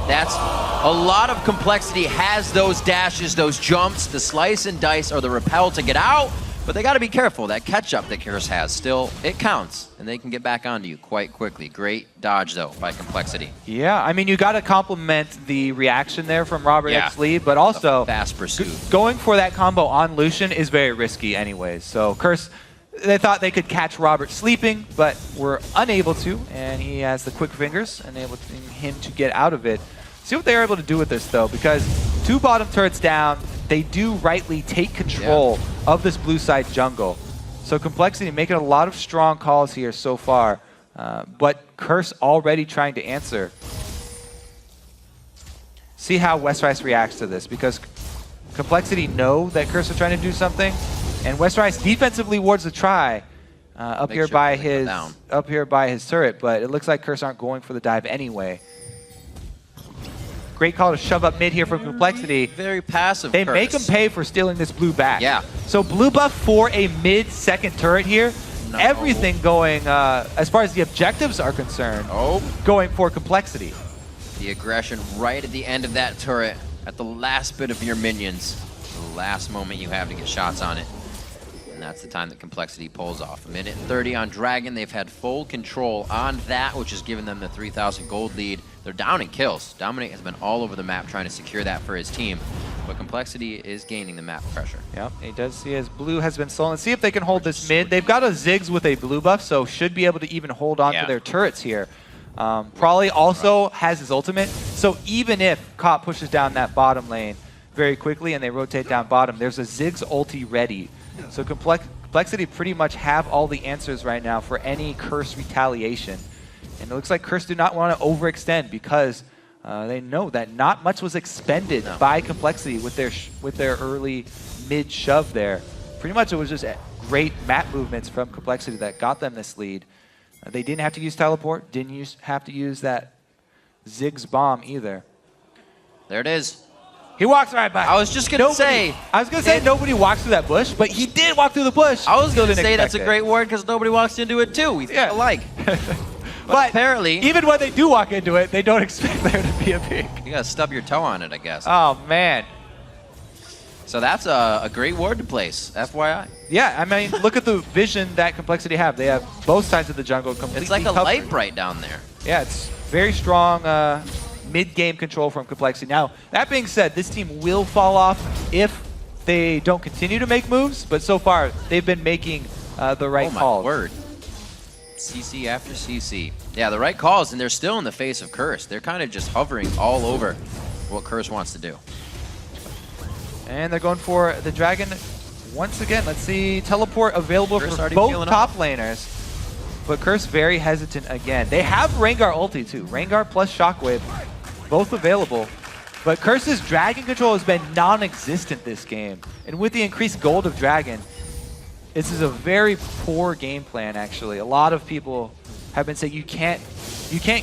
That's a lot of complexity. Has those dashes, those jumps, the slice and dice, or the repel to get out. But they got to be careful. That catch-up that Curse has still, it counts. And they can get back onto you quite quickly. Great dodge, though, by Complexity. Yeah, I mean, you got to compliment the reaction there from Robert X. Lee, but also fast pursuit. Going for that combo on Lucian is very risky anyways. So Curse, they thought they could catch Robert sleeping, but were unable to. And he has the quick fingers, enabling him to get out of it. See what they're able to do with this, though, because 2 bottom turrets down, they do rightly take control of this blue side jungle. So Complexity making a lot of strong calls here so far, but Curse already trying to answer. See how Westrice reacts to this, because Complexity know that Curse are trying to do something, and Westrice defensively wards the try up here by his turret, but it looks like Curse aren't going for the dive anyway. Great call to shove up mid here from Complexity. Very passive. They Curse. make him pay for stealing this blue back. Yeah. So blue buff for a mid-second turret here. No. Everything going, as far as the objectives are concerned, going for Complexity. The aggression right at the end of that turret, at the last bit of your minions. The last moment you have to get shots on it. And that's the time that Complexity pulls off. 1:30 on Dragon. They've had full control on that, which has given them the 3,000 gold lead. They're down in kills. Dominate has been all over the map trying to secure that for his team. But Complexity is gaining the map pressure. Yep, he does see as blue has been stolen. See if they can hold this mid. They've got a Ziggs with a blue buff, so should be able to even hold on to their turrets here. Probably also has his ultimate. So even if Cop pushes down that bottom lane very quickly and they rotate down bottom, there's a Ziggs ulti ready. So Complexity pretty much have all the answers right now for any Curse retaliation. And it looks like Curse do not want to overextend because they know that not much was expended by Complexity with their early mid shove there. Pretty much it was just great map movements from Complexity that got them this lead. They didn't have to use teleport, didn't have to use that Ziggs bomb either. There it is. He walks right by. I was just going to say. I was going to say nobody walks through that bush, but he did walk through the bush. I was going to say that's a great word because nobody walks into it too. We think alike. But apparently, even when they do walk into it, they don't expect there to be a peek. You gotta stub your toe on it, I guess. Oh man! So that's a great ward to place, FYI. Yeah, I mean, look at the vision that Complexity have. They have both sides of the jungle completely It's like a covered. light bright down there. Yeah, it's very strong mid-game control from Complexity. Now, that being said, this team will fall off if they don't continue to make moves, but so far, they've been making the right calls. Oh my word. CC after CC. Yeah, the right calls, and they're still in the face of Curse. They're kind of just hovering all over what Curse wants to do. And they're going for the Dragon once again. Let's see, teleport available Curse for already both top laners. But Curse very hesitant again. They have Rengar ulti too. Rengar plus Shockwave, both available. But Curse's Dragon control has been non-existent this game. And with the increased gold of Dragon, this is a very poor game plan, actually. A lot of people have been saying you can't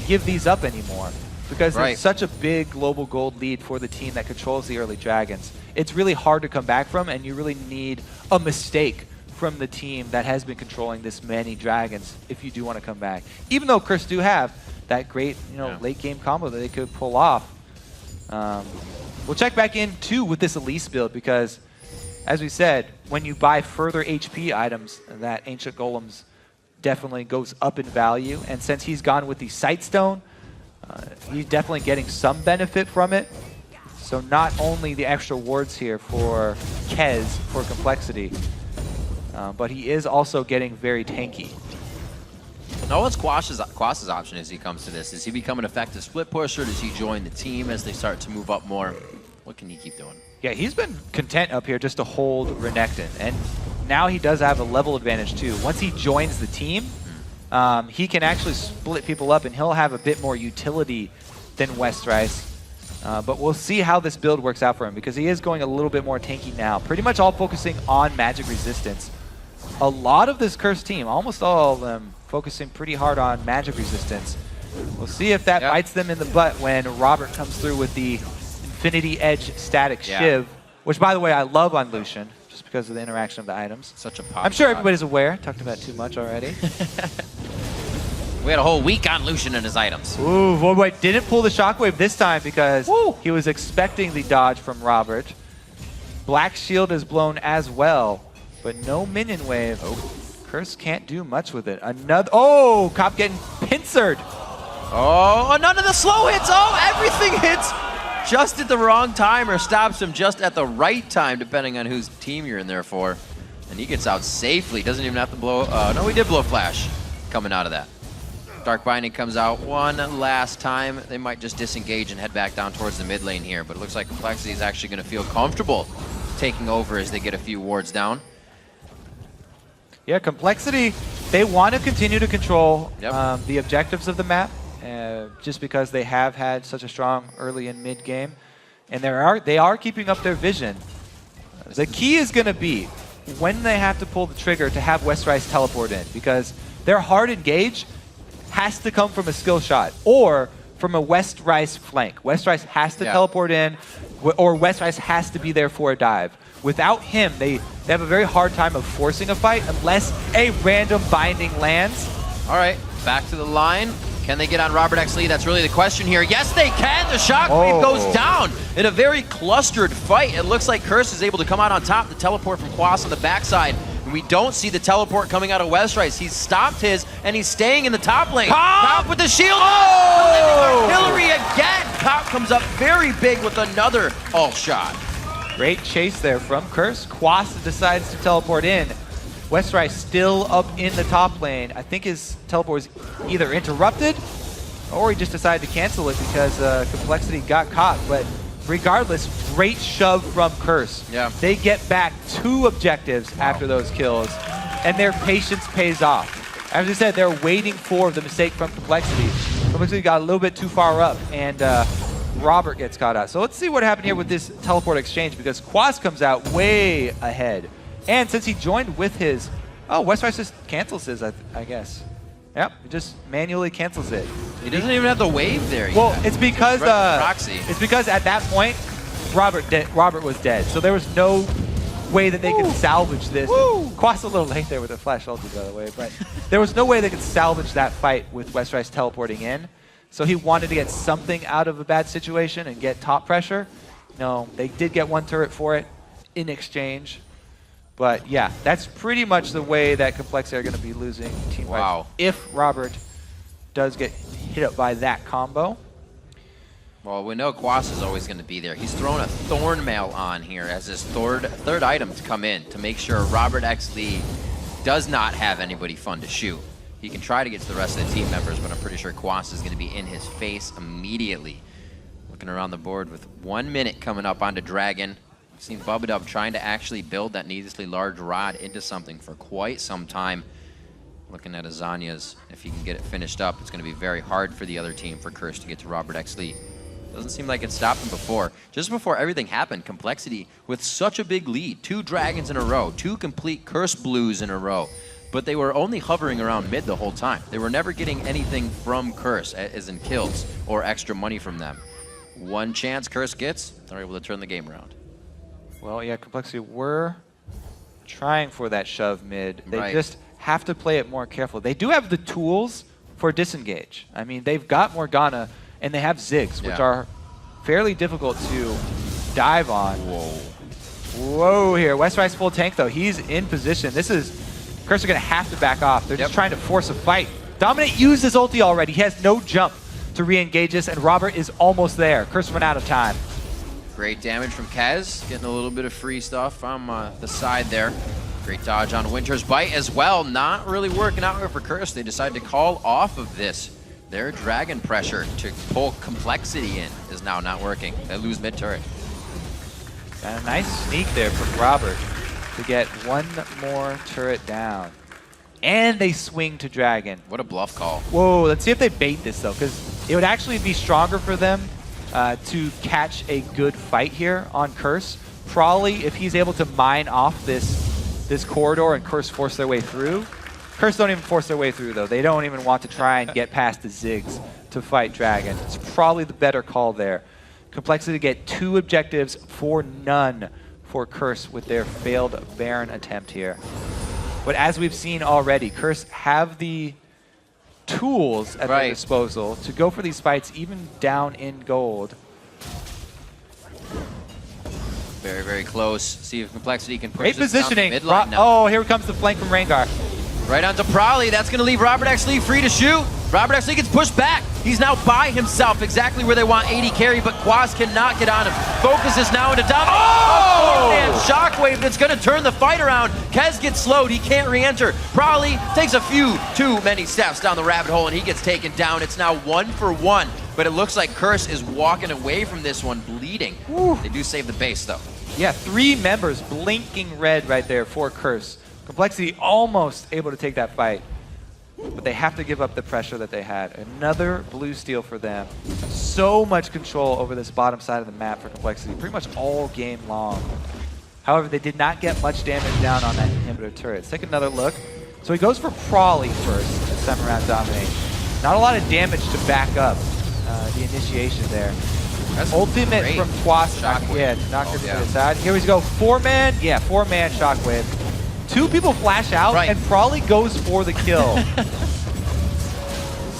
give these up anymore because there's such a big global gold lead for the team that controls the early Dragons. It's really hard to come back from, and you really need a mistake from the team that has been controlling this many Dragons if you do want to come back. Even though Curse do have that great late game combo that they could pull off. We'll check back in too with this Elise build because, as we said, when you buy further HP items, that Ancient Golems definitely goes up in value. And since he's gone with the Sightstone, he's definitely getting some benefit from it. So not only the extra wards here for Kez for complexity, but he is also getting very tanky. Now, what's Quash's option as he comes to this? Does he become an effective split pusher? Does he join the team as they start to move up more? What can he keep doing? Yeah, he's been content up here just to hold Renekton. And now he does have a level advantage too. Once he joins the team, he can actually split people up and he'll have a bit more utility than Westrice. But we'll see how this build works out for him because he is going a little bit more tanky now. Pretty much all focusing on magic resistance. A lot of this Curse team, almost all of them, focusing pretty hard on magic resistance. We'll see if that bites them in the butt when Robert comes through with the Infinity Edge Static Shiv, which, by the way, I love on Lucian, just because of the interaction of the items. Such a pop. I'm sure everybody's aware. Talked about it too much already. We had a whole week on Lucian and his items. Ooh, Voidwhite didn't pull the Shockwave this time because he was expecting the dodge from Robert. Black Shield is blown as well, but no minion wave. Curse can't do much with it. Another, Cop getting pincered. Oh, none of the slow hits. Oh, everything hits just at the wrong time or stops him just at the right time, depending on whose team you're in there for. And he gets out safely. Doesn't even have to blow. No, he did blow Flash coming out of that. Dark Binding comes out one last time. They might just disengage and head back down towards the mid lane here, but it looks like Complexity is actually going to feel comfortable taking over as they get a few wards down. Yeah, Complexity, they want to continue to control the objectives of the map, just because they have had such a strong early and mid game, and they are keeping up their vision. The key is going to be when they have to pull the trigger to have Westrice teleport in, because their hard engage has to come from a skill shot or from a Westrice flank. Westrice has to teleport in, or Westrice has to be there for a dive. Without him, they have a very hard time of forcing a fight unless a random binding lands. All right, back to the line. Can they get on Robert X. Lee? That's really the question here. Yes, they can. The Shockwave goes down in a very clustered fight. It looks like Curse is able to come out on top. The teleport from Quas on the backside. And we don't see the teleport coming out of Westrice. He's stopped his, and he's staying in the top lane. Cop with the shield. Artillery again. Cop comes up very big with another ult shot. Great chase there from Curse. Quas decides to teleport in. Westrice still up in the top lane. I think his teleport was either interrupted or he just decided to cancel it because Complexity got caught. But regardless, great shove from Curse. Yeah. They get back 2 objectives after those kills, and their patience pays off. As I said, they're waiting for the mistake from Complexity. Complexity got a little bit too far up, and Robert gets caught out. So let's see what happened here with this teleport exchange, because Quas comes out way ahead. And since he joined with his... Westrice just cancels his, I guess. Yep, he just manually cancels it. He doesn't even have the wave there yet. Well, it's because proxy. It's because at that point, Robert was dead. So there was no way that they could salvage this. Quas a little late there with a flash ulti, by the way, but there was no way they could salvage that fight with Westrice teleporting in. So he wanted to get something out of a bad situation and get top pressure. No, they did get 1 turret for it in exchange. But yeah, that's pretty much the way that Complexity are going to be losing team fights if Robert does get hit up by that combo. Well, we know Quas is always going to be there. He's thrown a Thorn Mail on here as his third item to come in to make sure Robert X. Lee does not have anybody fun to shoot. He can try to get to the rest of the team members, but I'm pretty sure Quas is going to be in his face immediately. Looking around the board with 1 minute coming up onto Dragon. We've seen Bubba trying to actually build that needlessly large rod into something for quite some time. Looking at Azania's, if he can get it finished up, it's going to be very hard for the other team, for Curse to get to Robert X. Lee. Doesn't seem like it stopped him before. Just before everything happened, Complexity with such a big lead. 2 dragons in a row, 2 complete curse blues in a row. But they were only hovering around mid the whole time. They were never getting anything from Curse, as in kills or extra money from them. One chance Curse gets, they're able to turn the game around. Well, yeah, Complexity were trying for that shove mid. They Right. just have to play it more careful. They do have the tools for disengage. I mean, they've got Morgana and they have Ziggs, which Yeah. are fairly difficult to dive on. Whoa. Whoa here. Westrice full tank though. He's in position. This is, Curse are gonna have to back off. They're just trying to force a fight. Dominate used his ulti already. He has no jump to re-engage this, and Robert is almost there. Curse went out of time. Great damage from Kez, getting a little bit of free stuff from the side there. Great dodge on Winter's Bite as well. Not really working out here for Curse. They decide to call off of this. Their dragon pressure to pull Complexity in is now not working. They lose mid turret. And a nice sneak there from Robert to get one more turret down. And they swing to Dragon. What a bluff call. Whoa, let's see if they bait this though, because it would actually be stronger for them to catch a good fight here on Curse. Probably if he's able to mine off this corridor and Curse force their way through. Curse don't even force their way through though. They don't even want to try and get past the Ziggs to fight Dragon. It's probably the better call there. Complexity to get 2 objectives for none for Curse with their failed Baron attempt here. But as we've seen already, Curse have the tools at their disposal to go for these fights even down in gold. Very, very close. See if Complexity can push Great this down positioning. midline now. Oh, here comes the flank from Rengar. Right onto Prolly. That's going to leave Robert X. Lee free to shoot. Robert X. Lee gets pushed back. He's now by himself, exactly where they want 80 carry, but Quas cannot get on him. Focuses now into Dominate. Oh! And Shockwave that's going to turn the fight around. Kez gets slowed. He can't re-enter. Prolly takes a few too many steps down the rabbit hole, and he gets taken down. It's now 1-for-1, but it looks like Curse is walking away from this one bleeding. They do save the base, though. Yeah, 3 members blinking red right there for Curse. Complexity almost able to take that fight, but they have to give up the pressure that they had. Another blue steal for them. So much control over this bottom side of the map for Complexity, pretty much all game long. However, they did not get much damage down on that inhibitor turret. Let's take another look. So he goes for Prolly first, this time around Dominate. Not a lot of damage to back up the initiation there. That's Ultimate great. from Quas, Shockwave. yeah, to knock her to yeah. the side. Here we go, 4-man, yeah, 4-man Shockwave. 2 people flash out, and Prolly goes for the kill.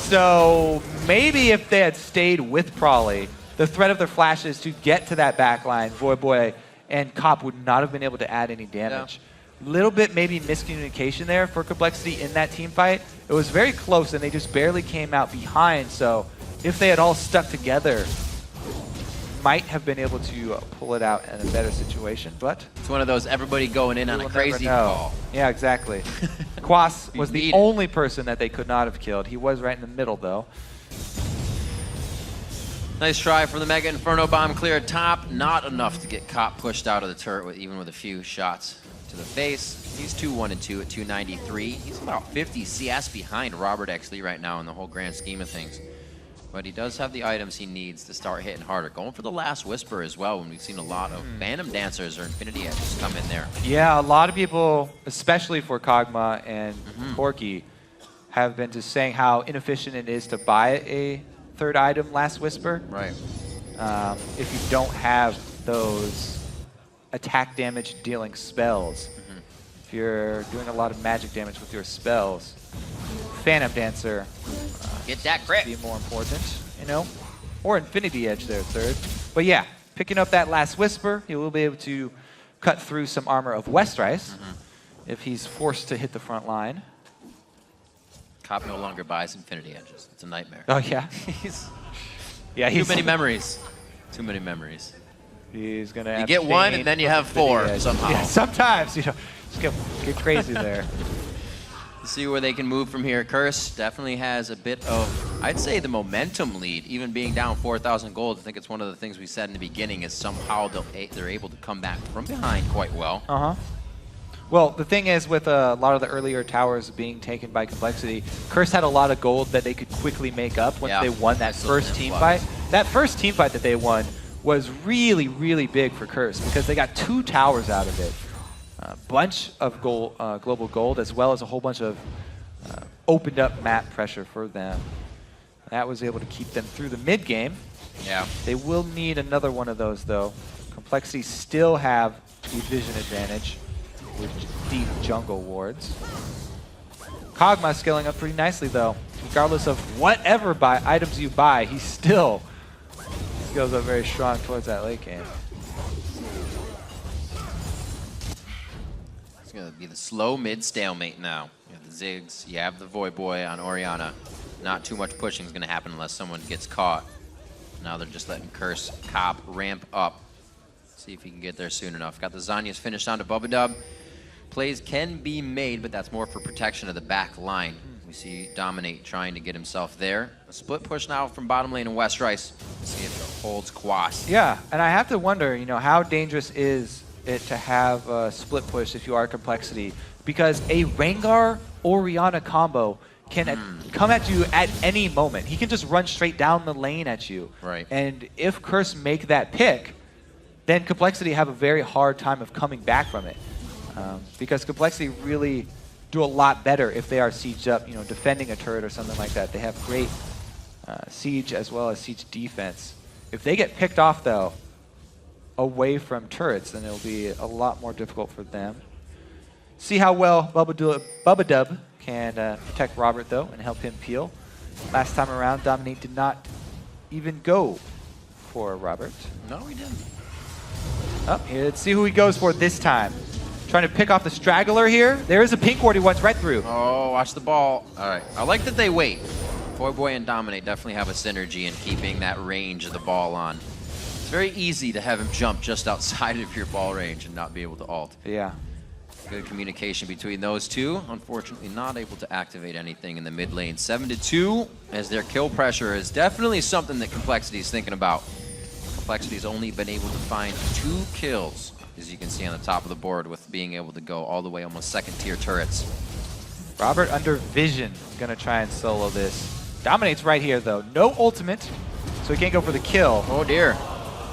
So maybe if they had stayed with Prolly, the threat of their flashes to get to that backline, Voyboy and Cop would not have been able to add any damage. Little bit maybe miscommunication there for Complexity in that team fight. It was very close and they just barely came out behind, so if they had all stuck together, might have been able to pull it out in a better situation, but it's one of those everybody going in on a crazy call. Yeah, exactly. Quas was the only person that they could not have killed. He was right in the middle, though. Nice try for the Mega Inferno Bomb cleared top. Not enough to get Cop pushed out of the turret, even with a few shots to the face. He's 2-1-2 at 293. He's about 50 CS behind Robert X. Lee right now in the whole grand scheme of things. But he does have the items he needs to start hitting harder. Going for the last Whisper as well, when we've seen a lot of Phantom Dancers or Infinity Edges come in there. Yeah, a lot of people, especially for Kog'Maw and Corki, have been just saying how inefficient it is to buy a 3rd item, Last Whisper. Right. If you don't have those attack damage dealing spells. If you're doing a lot of magic damage with your spells, Phantom Dancer get that crit. Be more important, you know, or Infinity Edge there 3rd. But yeah, picking up that Last Whisper, he will be able to cut through some armor of Westrice if he's forced to hit the front line. Cop no longer buys Infinity Edges. It's a nightmare. Oh yeah, yeah. Too many memories. Too many memories. He's gonna. You get one and then you have 4 somehow. Yeah, sometimes you know, just get crazy there. See where they can move from here. Curse definitely has a bit of, I'd say, the momentum lead, even being down 4,000 gold. I think it's one of the things we said in the beginning is somehow they're able to come back from behind quite well. Well, the thing is, with a lot of the earlier towers being taken by Complexity, Curse had a lot of gold that they could quickly make up once they won that first team fight. that first team fight that they won was really, really big for Curse because they got 2 towers out of it. A bunch of global gold, as well as a whole bunch of opened up map pressure for them. That was able to keep them through the mid game. Yeah. They will need another one of those, though. Complexity still have the vision advantage with deep jungle wards. Kog'Maw scaling up pretty nicely, though. Regardless of whatever items you buy, he still scales up very strong towards that late game. It's going to be the slow mid stalemate now. You have the Ziggs, you have the Void Boy on Orianna. Not too much pushing is going to happen unless someone gets caught. Now they're just letting Curse Cop ramp up. See if he can get there soon enough. Got the Zhonya's finished onto Bubba. Plays can be made, but that's more for protection of the back line. We see Dominate trying to get himself there. A split push now from bottom lane and West Rice. See if it holds Quas. Yeah, and I have to wonder, you know, how dangerous is it to have a split push if you are Complexity? Because a Rengar-Orianna combo can come at you at any moment. He can just run straight down the lane at you. Right. And if Curse make that pick, then Complexity have a very hard time of coming back from it. Because Complexity really do a lot better if they are sieged up, you know, defending a turret or something like that. They have great siege as well as siege defense. If they get picked off, though, away from turrets, then it'll be a lot more difficult for them. See how well Bubba can protect Robert, though, and help him peel. Last time around, Dominate did not even go for Robert. No, he didn't. Oh, let's see who he goes for this time. Trying to pick off the straggler here. There is a pink ward he wants right through. Oh, watch the ball. All right. I like that they wait. Void Boy and Dominate definitely have a synergy in keeping that range of the ball on. It's very easy to have him jump just outside of your ball range and not be able to ult. Yeah. Good communication between those two. Unfortunately, not able to activate anything in the mid lane. 7-2, as their kill pressure is definitely something that Complexity is thinking about. Complexity's only been able to find 2 kills, as you can see on the top of the board, with being able to go all the way almost second-tier turrets. Robert under vision, gonna try and solo this. Dominate's right here, though. No ultimate, so he can't go for the kill. Oh, dear.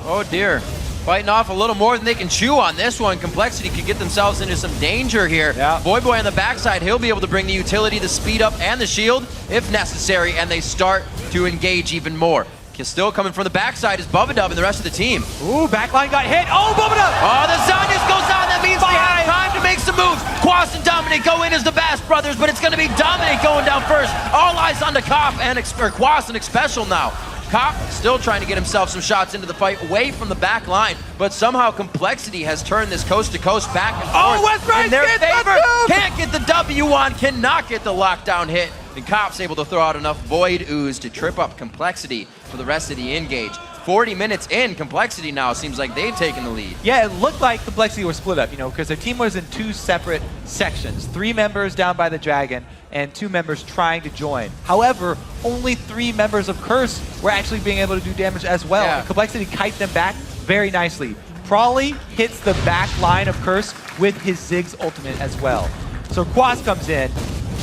Oh, dear. Fighting off a little more than they can chew on this one. Complexity could get themselves into some danger here. Yeah. Void Boy on the backside, he'll be able to bring the utility, the speed up, and the shield if necessary, and they start to engage even more. Still coming from the backside is Bubba and the rest of the team. Ooh, backline got hit. Oh, Bubba! Oh, the Zhonya's goes on. That means they have time to make some moves. Quas and Dominate go in as the Bass brothers, but it's going to be Dominate going down first. All eyes on the Cop and Quas and Xpecial now. Cop still trying to get himself some shots into the fight away from the back line, but somehow Complexity has turned this coast-to-coast back and forth. Oh, West Rice in their gets favor. the Can't get the W on, cannot get the lockdown hit. And Cop's able to throw out enough Void Ooze to trip up Complexity for the rest of the engage. 40 minutes in, Complexity now seems like they've taken the lead. Yeah, it looked like Complexity was split up, you know, because their team was in 2 separate sections. 3 members down by the Dragon and 2 members trying to join. However, only 3 members of Curse were actually being able to do damage as well. Yeah. And Complexity kite them back very nicely. Prawley hits the back line of Curse with his Ziggs ultimate as well. So Quas comes in.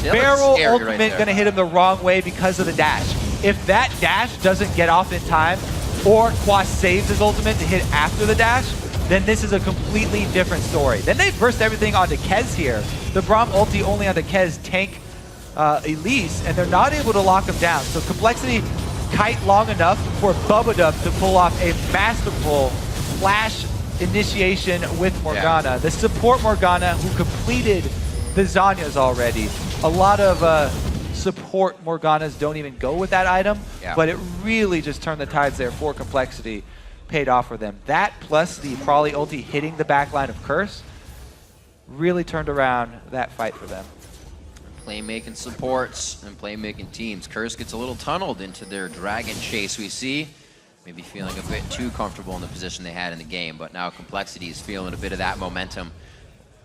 Yeah, Barrel scary ultimate right there. gonna hit him the wrong way because of the dash. If that dash doesn't get off in time, or Quas saves his ultimate to hit after the dash, then this is a completely different story. Then they burst everything onto Kez here. The Braum ulti only onto Kez tank Elise, and they're not able to lock him down. So Complexity kite long enough for Bubba to pull off a masterful flash initiation with Morgana. Yeah. The support Morgana who completed the Zhonya's already. A lot of support Morganas don't even go with that item, but it really just turned the tides there for Complexity, paid off for them. That plus the Prawley ulti hitting the backline of Curse really turned around that fight for them. Playmaking supports and playmaking teams. Curse gets a little tunneled into their Dragon chase, we see. Maybe feeling a bit too comfortable in the position they had in the game, but now Complexity is feeling a bit of that momentum.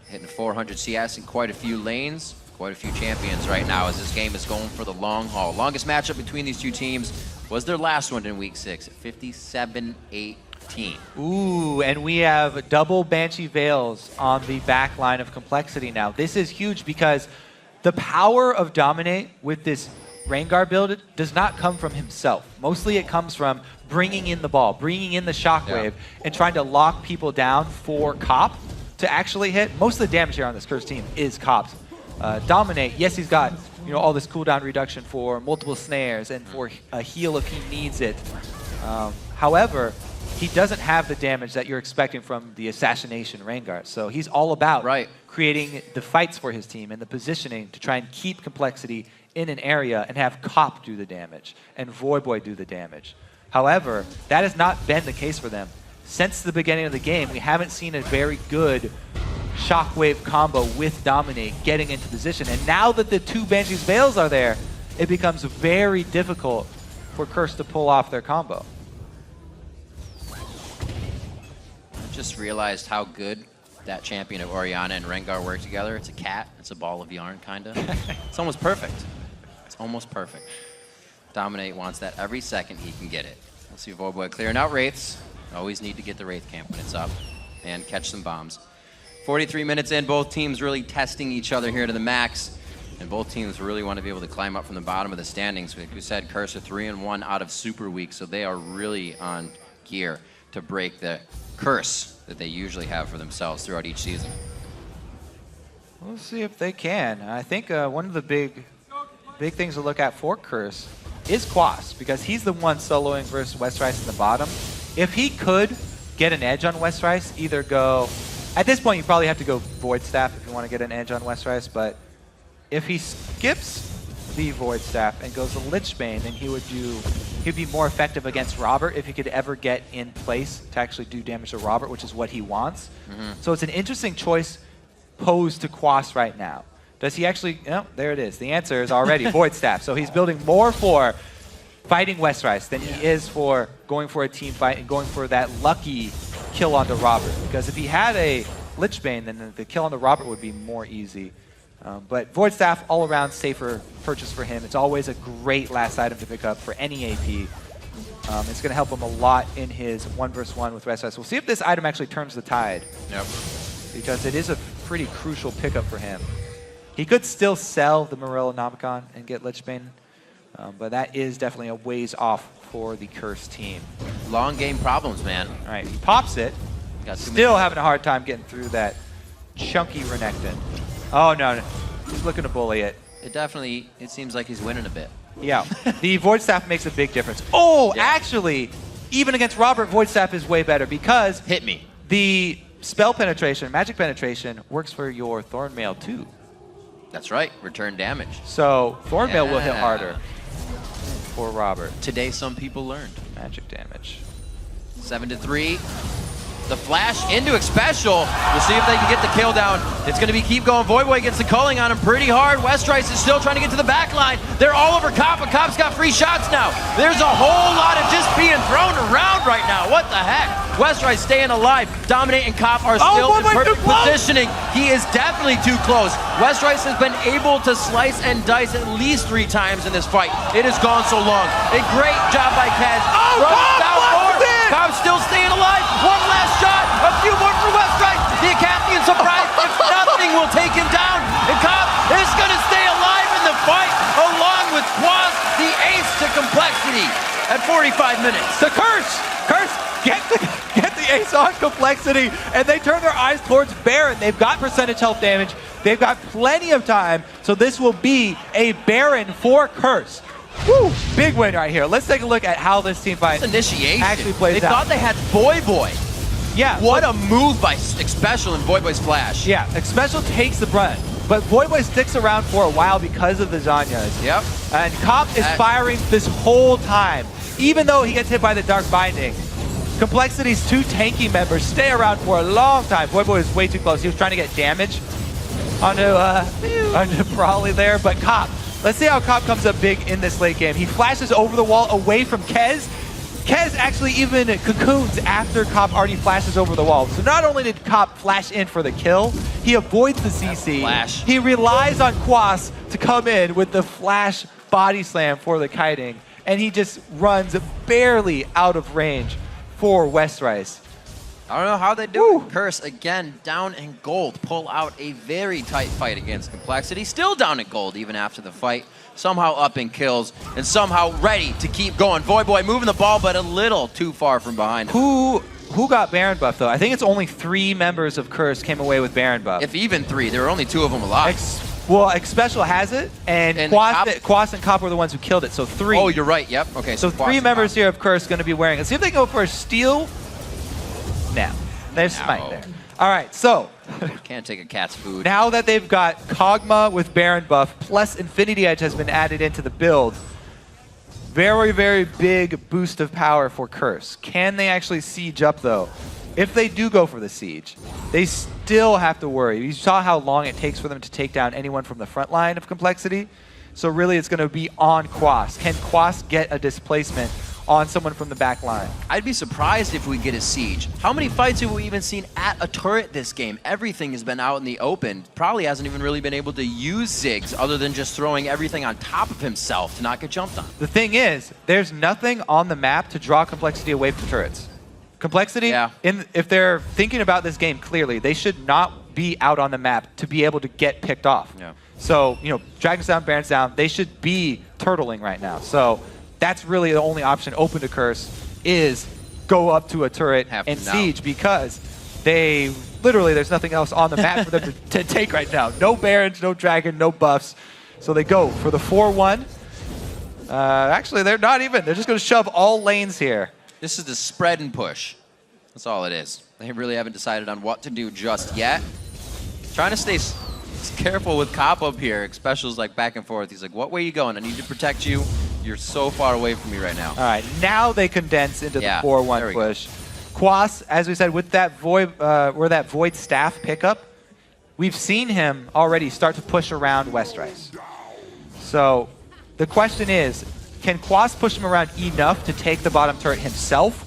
Hitting 400 CS in quite a few lanes, quite a few champions right now as this game is going for the long haul. Longest matchup between these two teams was their last one in Week 6 at 57-18. Ooh, and we have double Banshee Veils on the back line of Complexity now. This is huge because the power of Dominate with this Rengar build does not come from himself. Mostly it comes from bringing in the ball, bringing in the shockwave, and trying to lock people down for Cop to actually hit. Most of the damage here on this Curse team is Cop's. Dominate, yes, he's got all this cooldown reduction for multiple snares and for a heal if he needs it. However, he doesn't have the damage that you're expecting from the Assassination Rengar. So he's all about creating the fights for his team and the positioning to try and keep Complexity in an area and have Cop do the damage and Voyboy do the damage. However, that has not been the case for them. Since the beginning of the game, we haven't seen a very good Shockwave combo with Dominate getting into position. And now that the two Banshee's Veils are there, it becomes very difficult for Curse to pull off their combo. I just realized how good that champion of Orianna and Rengar work together. It's a cat. It's a ball of yarn, kind of. It's almost perfect. It's almost perfect. Dominate wants that every second he can get it. We'll see Voyboy clearing out Wraiths. Always need to get the Wraith camp when it's up and catch some bombs. 43 minutes in, both teams really testing each other here to the max. And both teams really want to be able to climb up from the bottom of the standings. Like we said, Curse are 3-1 out of Super Week, so they are really on gear to break the curse that they usually have for themselves throughout each season. We'll see if they can. I think one of the big things to look at for Curse is Quas, because he's the one soloing versus Westrice in the bottom. If he could get an edge on Westrice, either go... At this point, you probably have to go Void Staff if you want to get an edge on Westrice, but if he skips the Void Staff and goes to Lichbane, then he'd be more effective against Robert if he could ever get in place to actually do damage to Robert, which is what he wants. So it's an interesting choice posed to Quas right now. Does he actually... No, there it is. The answer is already Void Staff. So he's building more for fighting Westrice than he is for going for a team fight and going for that lucky kill onto Robert. Because if he had a Lichbane, then the kill onto Robert would be more easy. But Void Staff, all around safer purchase for him. It's always a great last item to pick up for any AP. It's going to help him a lot in his 1v1 with Westrice. We'll see if this item actually turns the tide. Because it is a pretty crucial pickup for him. He could still sell the Morellonomicon and get Lichbane, but that is definitely a ways off for the Curse team. Long game problems, man. All right, he pops it. Still having a hard time getting through that chunky Renekton. Oh, no. He's looking to bully it. It seems like he's winning a bit. Yeah. The Void Staff makes a big difference. Oh, actually, even against Robert, Void Staff is way better because... Hit me. The spell penetration, magic penetration, works for your Thornmail too. That's right. Return damage. So Thornmail will hit harder for Robert. Today, some people learned. Magic damage. 7-3. The flash into Xpecial. We'll see if they can get the kill down. It's going to be keep going. Voyboy gets the culling on him pretty hard. Westrice is still trying to get to the back line. They're all over Cop, but Cop's got free shots now. There's a whole lot of just being thrown around right now. What the heck? Westrice staying alive. Dominate and Cop are still in perfect positioning. He is definitely too close. Westrice has been able to slice and dice at least 3 times in this fight. It has gone so long. A great job by Kaz. Cop's still staying alive. One last shot. A few more for Westrice. The Acathian surprise. If nothing will take him down. And Cop is going to stay alive in the fight along with Quas, the ace to Complexity at 45 minutes. The Curse get the ace on Complexity, and they turn their eyes towards Baron. They've got percentage health damage. They've got plenty of time, so this will be a Baron for Curse. Woo! Big win right here. Let's take a look at how this team fight actually plays out. They thought they had Voyboy. Yeah. What a move by Xpecial and Voyboy's flash. Yeah, Xpecial takes the brunt, but Voyboy sticks around for a while because of the Zanyas. Yep. And Cop is firing this whole time, even though he gets hit by the Dark Binding. Complexity's 2 tanky members stay around for a long time. Voyboy is way too close. He was trying to get damage onto Brawley there, but Cop. Let's see how Cop comes up big in this late game. He flashes over the wall away from Kez. Kez actually even cocoons after Cop already flashes over the wall. So not only did Cop flash in for the kill, he avoids the CC. Flash. He relies on Quas to come in with the flash body slam for the kiting. And he just runs barely out of range for Westrice. I don't know how they do it. Curse, again, down in gold. Pull out a very tight fight against Complexity. Still down in gold even after the fight. Somehow up in kills and somehow ready to keep going. Voyboy moving the ball, but a little too far from behind. Who got Baron buff, though? I think it's only 3 members of Curse came away with Baron buff. If even 3, there were only 2 of them alive. Well, Special has it, and Quas and Cop were the ones who killed it, so 3. Oh, you're right. Yep. Okay. So 3 members here of Curse going to be wearing it. See if they go for a steal. No. There's Smite there. All right, so can't take a cat's food. now that they've got Kog'Maw with Baron buff, plus Infinity Edge has been added into the build, very, very big boost of power for Curse. Can they actually siege up, though? If they do go for the siege, they still have to worry. You saw how long it takes for them to take down anyone from the front line of Complexity. So really, it's going to be on Quas. Can Quas get a displacement on someone from the back line? I'd be surprised if we get a siege. How many fights have we even seen at a turret this game? Everything has been out in the open. Probably hasn't even really been able to use Ziggs other than just throwing everything on top of himself to not get jumped on. The thing is, there's nothing on the map to draw Complexity away from turrets. Complexity, if they're thinking about this game clearly, they should not be out on the map to be able to get picked off. Yeah. So, Dragon's down, Baron's down, they should be turtling right now. So that's really the only option open to Curse is go up to a turret and siege because there's nothing else on the map for them to take right now. No Barons, no Dragon, no buffs. So they go for the 4-1. Actually, they're not even. They're just going to shove all lanes here. This is the spread and push. That's all it is. They really haven't decided on what to do just yet. Trying to stay careful with Cop up here. Special's like back and forth. He's like, what way are you going? I need to protect you. You're so far away from me right now. All right, now they condense into the 4-1 push. Quas, as we said, with that Void Staff pickup, we've seen him already start to push around Westrice. So the question is, can Quas push him around enough to take the bottom turret himself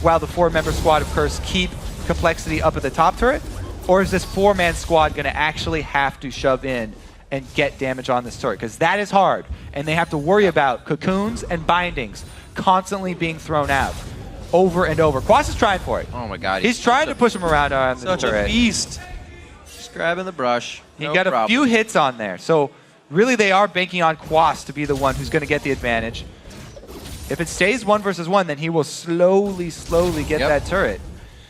while the 4-member squad of Curse keep Complexity up at the top turret? Or is this 4-man squad going to actually have to shove in and get damage on this turret? Because that is hard, and they have to worry about cocoons and bindings constantly being thrown out over and over. Quas is trying for it. Oh my god. He's trying to push him around on the turret. Such a beast. Just grabbing the brush. He got a few hits on there. So really they are banking on Quas to be the one who's going to get the advantage. If it stays 1 versus 1, then he will slowly get that turret.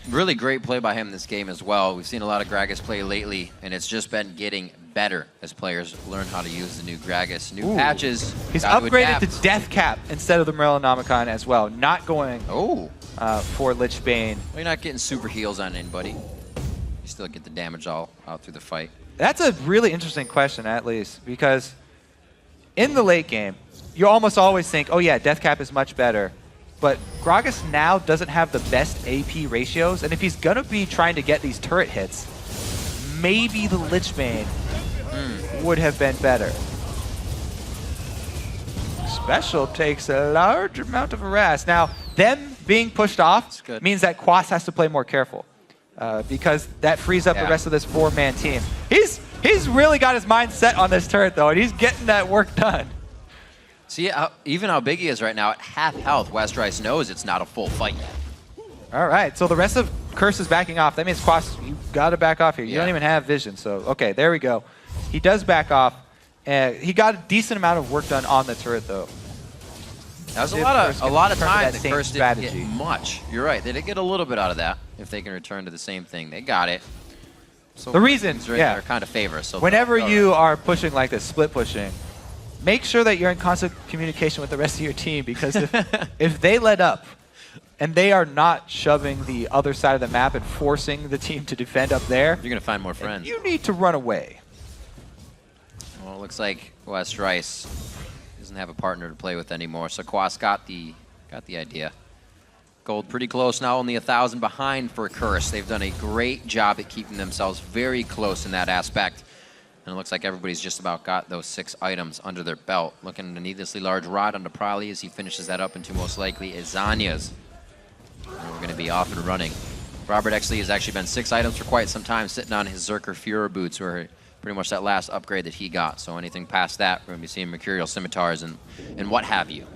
Really great play by him this game as well. We've seen a lot of Gragas play lately, and it's just been getting better as players learn how to use the new Gragas. New patches. He's upgraded to Death Cap instead of the Morellonomicon as well. Not going for Lich Bane. Well, you're not getting super heals on anybody. You still get the damage all out through the fight. That's a really interesting question, at least, because in the late game, you almost always think, oh yeah, Death Cap is much better. But Gragas now doesn't have the best AP ratios, and if he's going to be trying to get these turret hits, maybe the Lich Bane would have been better. Special takes a large amount of harass. Now, them being pushed off means that Quas has to play more careful, because that frees up the rest of this 4-man team. He's really got his mind set on this turret, though, and he's getting that work done. See, even how big he is right now, at half health, Westrice knows it's not a full fight yet. All right, so the rest of Curse is backing off. That means Quas, you got to back off here. You don't even have vision, so okay, there we go. He does back off. He got a decent amount of work done on the turret, though. That was a lot of time that Curse didn't get much. You're right, they did get a little bit out of that. If they can return to the same thing, they got it. So the reason, they're kind of favor. So whenever you are pushing like this, split pushing, make sure that you're in constant communication with the rest of your team, because if they let up and they are not shoving the other side of the map and forcing the team to defend up there, you're going to find more friends. You need to run away. Well, it looks like Westrice doesn't have a partner to play with anymore, so Quas got the idea. Gold pretty close now, only 1,000 behind for Curse. They've done a great job at keeping themselves very close in that aspect. And it looks like everybody's just about got those 6 items under their belt. Looking at a needlessly large rod onto Prolly as he finishes that up into most likely Azania's. And we're going to be off and running. Robert Exley has actually been 6 items for quite some time, sitting on his Zerker Führer boots, or pretty much that last upgrade that he got. So anything past that, we're going to be seeing Mercurial Scimitars and what have you.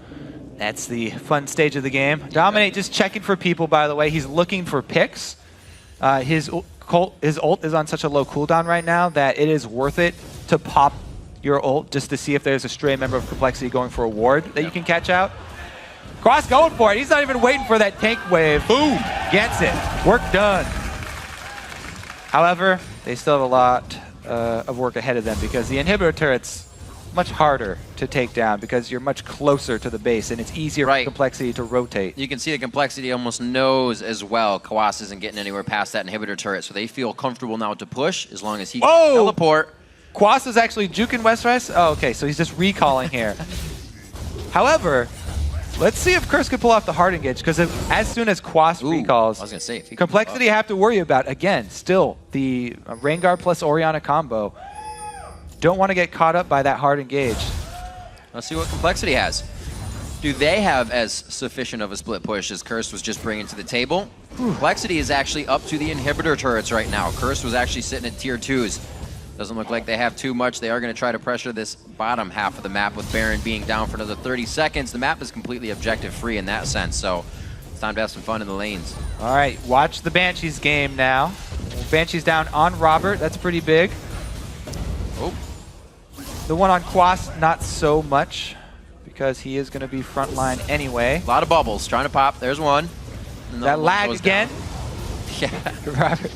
That's the fun stage of the game. Dominate just checking for people, by the way. He's looking for picks. His ult is on such a low cooldown right now that it is worth it to pop your ult just to see if there's a stray member of Complexity going for a ward that you can catch out. Cross going for it. He's not even waiting for that tank wave. Boom! Gets it. Work done. However, they still have a lot of work ahead of them because the inhibitor turret's much harder to take down because you're much closer to the base and it's easier for Complexity to rotate. You can see the Complexity almost knows as well Kawase isn't getting anywhere past that inhibitor turret, so they feel comfortable now to push as long as he can teleport. Kawase is actually juking Westrise. Oh, okay, so he's just recalling here. However, let's see if Curse can pull off the hard engage, because as soon as Kawase recalls, I was gonna say, Complexity have to worry about, again, still, the Rengar plus Orianna combo. Don't want to get caught up by that hard engage. Let's see what Complexity has. Do they have as sufficient of a split push as Curse was just bringing to the table? Complexity is actually up to the inhibitor turrets right now. Curse was actually sitting at tier 2s. Doesn't look like they have too much. They are going to try to pressure this bottom half of the map with Baron being down for another 30 seconds. The map is completely objective free in that sense, so it's time to have some fun in the lanes. All right, watch the Banshees game now. Banshees down on Robert. That's pretty big. Oh. The one on Kawase, not so much, because he is going to be frontline anyway. A lot of bubbles trying to pop. There's one. That lag again. Yeah. Robert.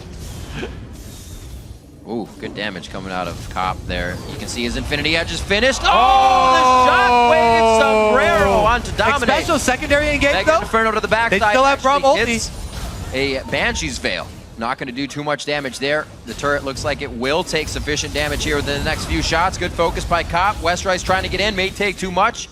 Ooh, good damage coming out of Cop there. You can see his Infinity Edge is finished. Oh, the Shockwave Sombrero onto Dominate. Special secondary engage though. Inferno to the backside. They still have Braum ulti. A Banshee's Veil. Not going to do too much damage there. The turret looks like it will take sufficient damage here within the next few shots. Good focus by Cop. Westrise trying to get in, may take too much.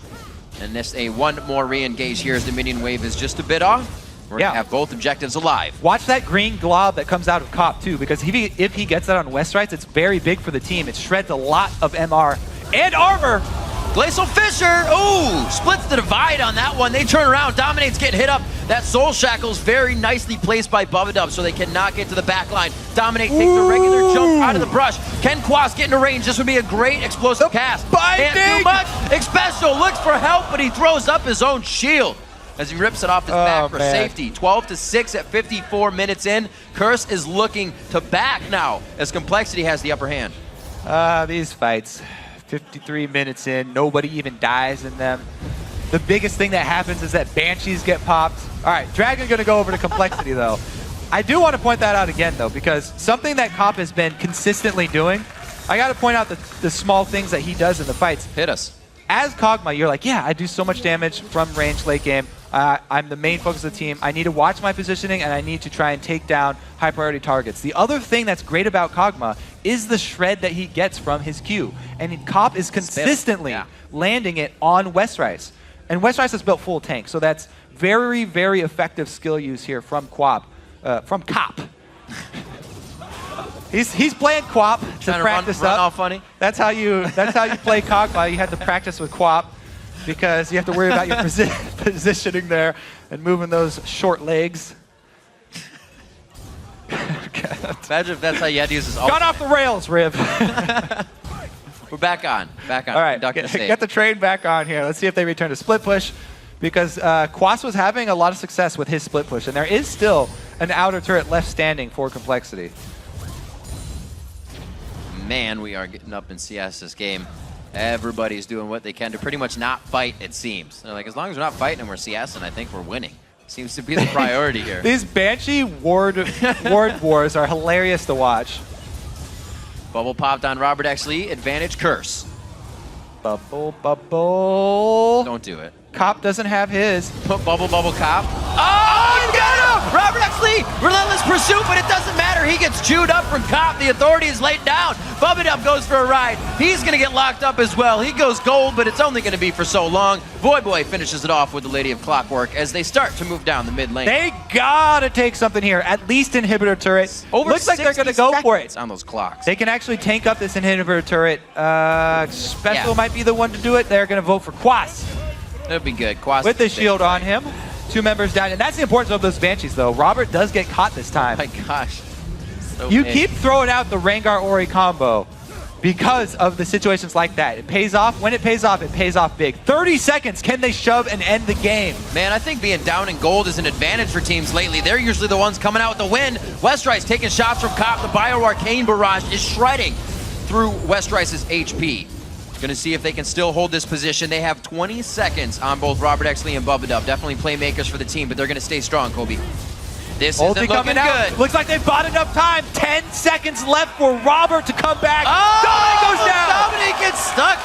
And this one more re-engage here as the minion wave is just a bit off. We're going to have both objectives alive. Watch that green glob that comes out of Cop too, because if he gets that on Westrise, it's very big for the team. It shreds a lot of MR and armor. Glacial Fissure, ooh, splits the divide on that one. They turn around, Dominate's getting hit up. That Soul Shackle's very nicely placed by Bubba so they cannot get to the back line. Dominate takes the regular jump out of the brush. Can Kawase get into range? This would be a great explosive cast. Can't do much. Xpecial looks for help, but he throws up his own shield as he rips it off his back for safety. 12-6 at 54 minutes in. Curse is looking to back now as Complexity has the upper hand. These fights. 53 minutes in, nobody even dies in them. The biggest thing that happens is that Banshees get popped. All right, Dragon gonna go over to Complexity though. I do want to point that out again though, because something that Cop has been consistently doing, I gotta point out the small things that he does in the fights. Hit us. As Kog'Maw, you're like, yeah, I do so much damage from range late game. I'm the main focus of the team. I need to watch my positioning, and I need to try and take down high-priority targets. The other thing that's great about Kog'Maw is the shred that he gets from his Q. And Cop is consistently landing it on Westrise. And Westrise has built full tank, so that's very, very effective skill use here from Cop. He's playing Quap to practice run up. All funny. That's how you play Kog'Maw. You have to practice with Quap because you have to worry about your positioning there and moving those short legs. Imagine if that's how you had to use this. Gone off the rails, Riv. We're back on. All right, get the train back on here. Let's see if they return to split push, because Kawase was having a lot of success with his split push, and there is still an outer turret left standing for Complexity. Man, we are getting up in CS this game. Everybody's doing what they can to pretty much not fight, it seems. They're like, as long as we're not fighting and we're CS, and I think we're winning. Seems to be the priority here. These Banshee ward wars are hilarious to watch. Bubble popped on Robert X. Lee. Advantage Curse. Bubble, bubble. Don't do it. Cop doesn't have his. Bubble, Cop. Oh, he got him! Robert X. Lee, relentless pursuit, but it doesn't matter. He gets chewed up from Cop. The authority is laid down. Bubba goes for a ride. He's going to get locked up as well. He goes gold, but it's only going to be for so long. Voyboy finishes it off with the Lady of Clockwork as they start to move down the mid lane. They gotta take something here. At least inhibitor turret. Looks like they're going to go for it. On those clocks. They can actually tank up this inhibitor turret. Special might be the one to do it. They're going to vote for Kawase. That'd be good. Kawase with the shield on him. 2 members down. And that's the importance of those Banshees, though. Robert does get caught this time. Oh my gosh. So you keep throwing out the Rengar Ori combo. because of the situations like that. It pays off. When it pays off big. 30 seconds. Can they shove and end the game? Man, I think being down in gold is an advantage for teams lately. They're usually the ones coming out with the win. Westrice taking shots from COP. The Bio Arcane Barrage is shredding through Westrice's HP. Gonna see if they can still hold this position. They have 20 seconds on both Robert Exley and Bubba Dub. Definitely playmakers for the team, but they're gonna stay strong, Kobe. This isn't looking good. Looks like they've bought enough time. 10 seconds left for Robert to come back. Oh, Dominic goes down. Dominic gets stuck.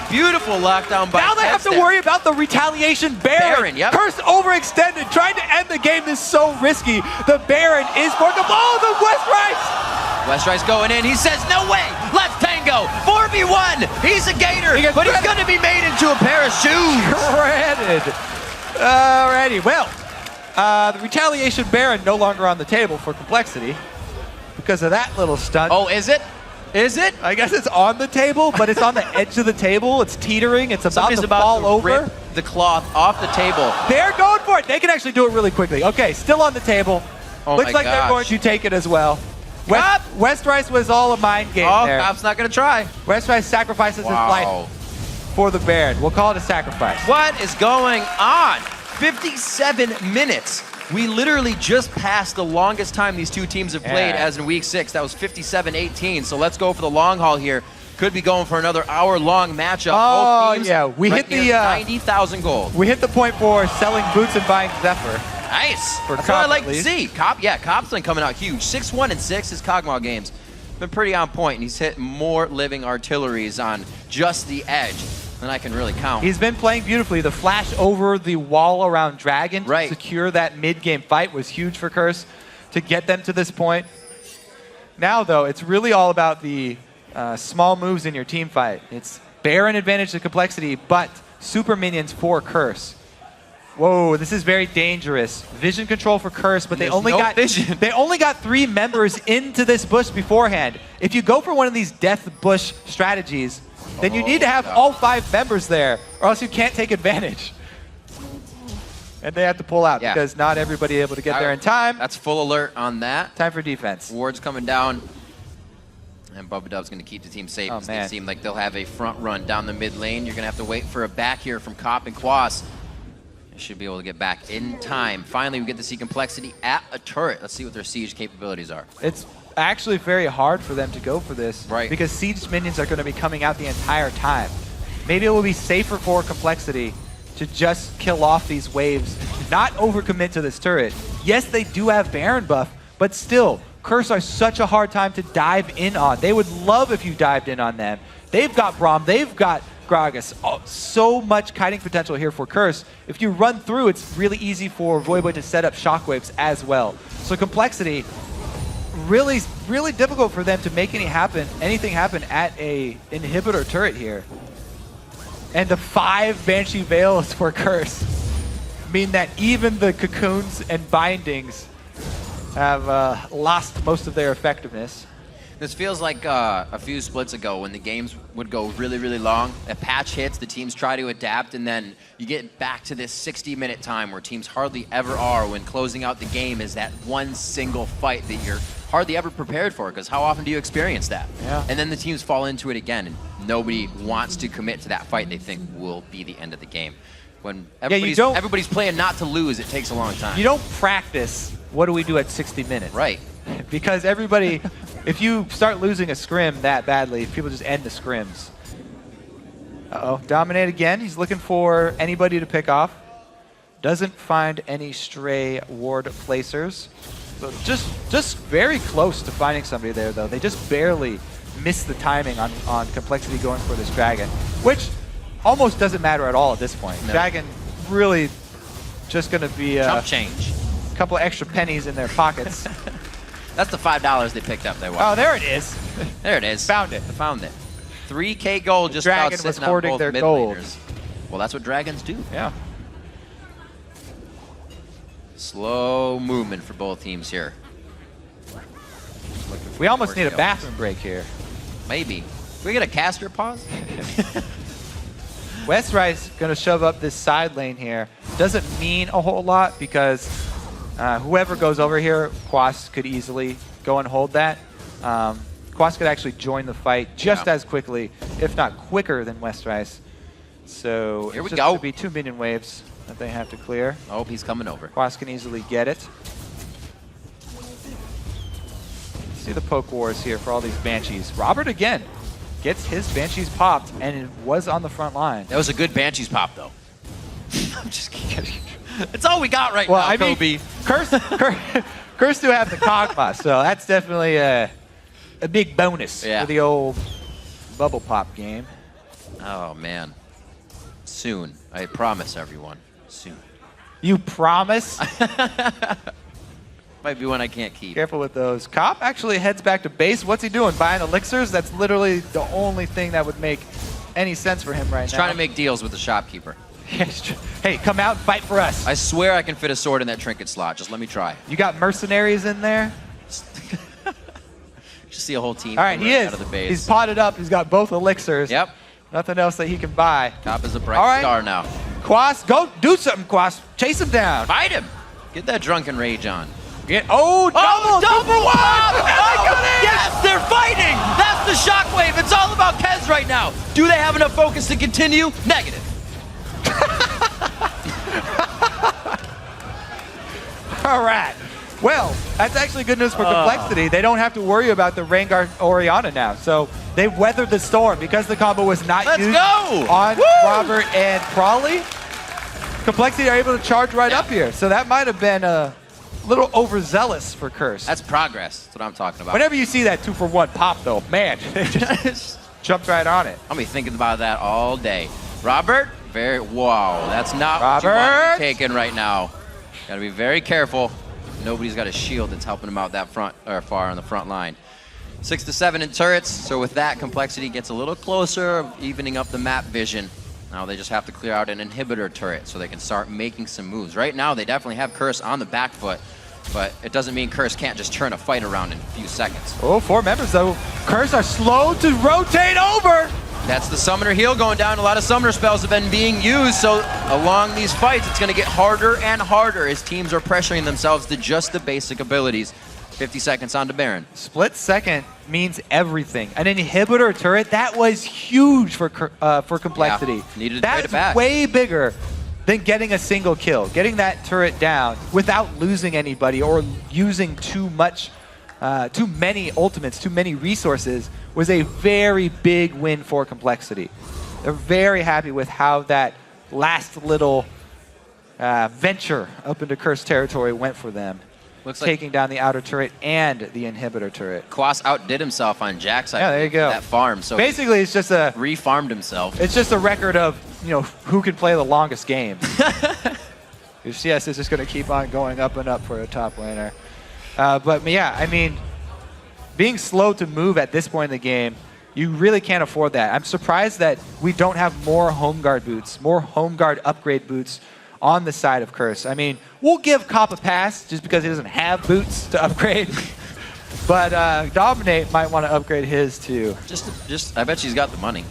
Beautiful lockdown by Now they have to Tez worry about the retaliation Baron. Yep. Curse overextended, trying to end the game. This is so risky. The Baron is for the the Westrice. Westrice going in. He says, no way. Let's tango. 4v1. He's a gator, but he's going to be made into a pair of shoes. Shredded. Alrighty. Well, the retaliation Baron no longer on the table for Complexity because of that little stunt. Oh, is it? Is it? I guess it's on the table, but it's on the edge of the table. It's teetering. It's about to fall over. Rip the cloth off the table. They're going for it. They can actually do it really quickly. Okay, still on the table. Oh Looks like my they're gosh. going to take it as well. Cop! Westrice was all a mind game Oh, there. Cop's not going to try. Westrice sacrifices his life for the Baron. We'll call it a sacrifice. What is going on? 57 minutes. We literally just passed the longest time these two teams have played as in week 6. That was 57-18. So let's go for the long haul here. Could be going for another hour-long matchup. Oh, both teams yeah. We hit the 90,000 gold. We hit the point for selling boots and buying Zephyr. Nice. For That's Cop, what I like at to least. see. Cop's been coming out huge. 6-1 and 6 his Kog'Maw games. Been pretty on point, and he's hit more living artilleries on just the edge than I can really count. He's been playing beautifully. The flash over the wall around Dragon to secure that mid-game fight was huge for Curse to get them to this point. Now, though, it's really all about the small moves in your team fight. It's Baron advantage to Complexity, but super minions for Curse. Whoa, this is very dangerous. Vision control for Curse, but they only got 3 members into this bush beforehand. If you go for one of these death bush strategies, then you need to have all 5 members there, or else you can't take advantage. And they have to pull out because not everybody able to get there in time. That's full alert on that. Time for defense. Ward's coming down. And Bubba Dub's going to keep the team safe. Oh, It's going to seem like they'll have a front run down the mid lane. You're going to have to wait for a back here from Cop and Quas. They should be able to get back in time. Finally, we get to see Complexity at a turret. Let's see what their siege capabilities are. It's actually very hard for them to go for this. Right. Because siege minions are going to be coming out the entire time. Maybe it will be safer for Complexity to just kill off these waves, not overcommit to this turret. Yes, they do have Baron buff, but still, Curse are such a hard time to dive in on. They would love if you dived in on them. They've got Braum, they've got Gragas. Oh, so much kiting potential here for Curse. If you run through, it's really easy for Voyboy to set up shockwaves as well. So Complexity, really, really difficult for them to make anything happen at a inhibitor turret here. And the 5 Banshee Veils for Curse mean that even the cocoons and bindings have lost most of their effectiveness. This feels like a few splits ago when the games would go really, really long. A patch hits, the teams try to adapt, and then you get back to this 60-minute time where teams hardly ever are when closing out the game is that one single fight that you're hardly ever prepared for, because how often do you experience that? Yeah. And then the teams fall into it again, and nobody wants to commit to that fight they think will be the end of the game. When everybody's playing not to lose, it takes a long time. You don't practice, what do we do at 60 minutes? Right. Because everybody, if you start losing a scrim that badly, people just end the scrims. Uh-oh, Dominate again. He's looking for anybody to pick off. Doesn't find any stray ward placers. So just very close to finding somebody there, though. They just barely missed the timing on Complexity going for this Dragon, which almost doesn't matter at all at this point. No. Dragon really just going to be Chump change. a couple extra pennies in their pockets. That's the $5 they picked up. They won. Oh, there it is. There it is. Found it. I found it. 3K gold just Dragon about was sitting out hoarding both their mid gold. laners. Well, that's what dragons do. Yeah. Slow movement for both teams here. We almost need a bathroom break here. Maybe. Can we get a caster pause? Westrice going to shove up this side lane here. Doesn't mean a whole lot because whoever goes over here, Quas could easily go and hold that. Quas could actually join the fight just as quickly, if not quicker than Westrice. So Here we it's just go. going to be 2 minion waves that they have to clear. Oh, he's coming over. Quas can easily get it. See the poke wars here for all these Banshees. Robert again gets his Banshees popped, and it was on the front line. That was a good Banshees pop, though. I'm just kidding. That's all we got right now, Kobe. Curse do have the Kog'Maw, so that's definitely a big bonus for the old bubble pop game. Oh, man. Soon. I promise everyone. Soon. You promise? Might be one I can't keep. Careful with those. Cop actually heads back to base. What's he doing? Buying elixirs? That's literally the only thing that would make any sense for him right now. He's trying to make deals with the shopkeeper. Hey, come out and fight for us. I swear I can fit a sword in that trinket slot. Just let me try. You got mercenaries in there? Just see a whole team. All right, he is. Out of the base. He's potted up. He's got both elixirs. Yep. Nothing else that he can buy. Cop is a bright star now. Quas, go do something, Quas. Chase him down. Fight him. Get that drunken rage on. Double one! I got it! Yes, they're fighting! That's the shockwave. It's all about Kez right now. Do they have enough focus to continue? Negative. All right. Well, that's actually good news for Complexity. They don't have to worry about the Rengar Orianna now. So they weathered the storm because the combo was not used on Robert and Crawley. Complexity are able to charge right up here. So that might have been a little overzealous for Curse. That's progress. That's what I'm talking about. Whenever you see that 2-for-1 pop, though, man, just jumped right on it. I'll be thinking about that all day. Robert, wow, that's not what you want to be taking right now. Got to be very careful. Nobody's got a shield that's helping him out that front or far on the front line. 6 to 7 in turrets. So with that, Complexity gets a little closer, evening up the map vision. Now they just have to clear out an inhibitor turret so they can start making some moves. Right now, they definitely have Curse on the back foot, but it doesn't mean Curse can't just turn a fight around in a few seconds. Oh, 4 members, though. Curse are slow to rotate over. That's the summoner heal going down. A lot of summoner spells have been being used, so along these fights, it's going to get harder and harder as teams are pressuring themselves to just the basic abilities. 50 seconds on to Baron. Split second means everything. An inhibitor turret, that was huge for Complexity. Yeah, needed to trade it back. That's way bigger than getting a single kill. Getting that turret down without losing anybody or using too many ultimates, too many resources was a very big win for Complexity. They're very happy with how that last little venture up into Curse territory went for them. Looks taking down the outer turret and the inhibitor turret. Quas outdid himself on Jack's side. Yeah, there you go. That farm. So basically, it's just a refarmed himself. It's just a record of who can play the longest game. Your CS is just going to keep on going up and up for a top laner. But yeah, I mean, being slow to move at this point in the game, you really can't afford that. I'm surprised that we don't have more home guard boots, more home guard upgrade boots on the side of Curse. I mean, we'll give Cop a pass just because he doesn't have boots to upgrade. But Dominate might want to upgrade his too. Just, I bet she's got the money.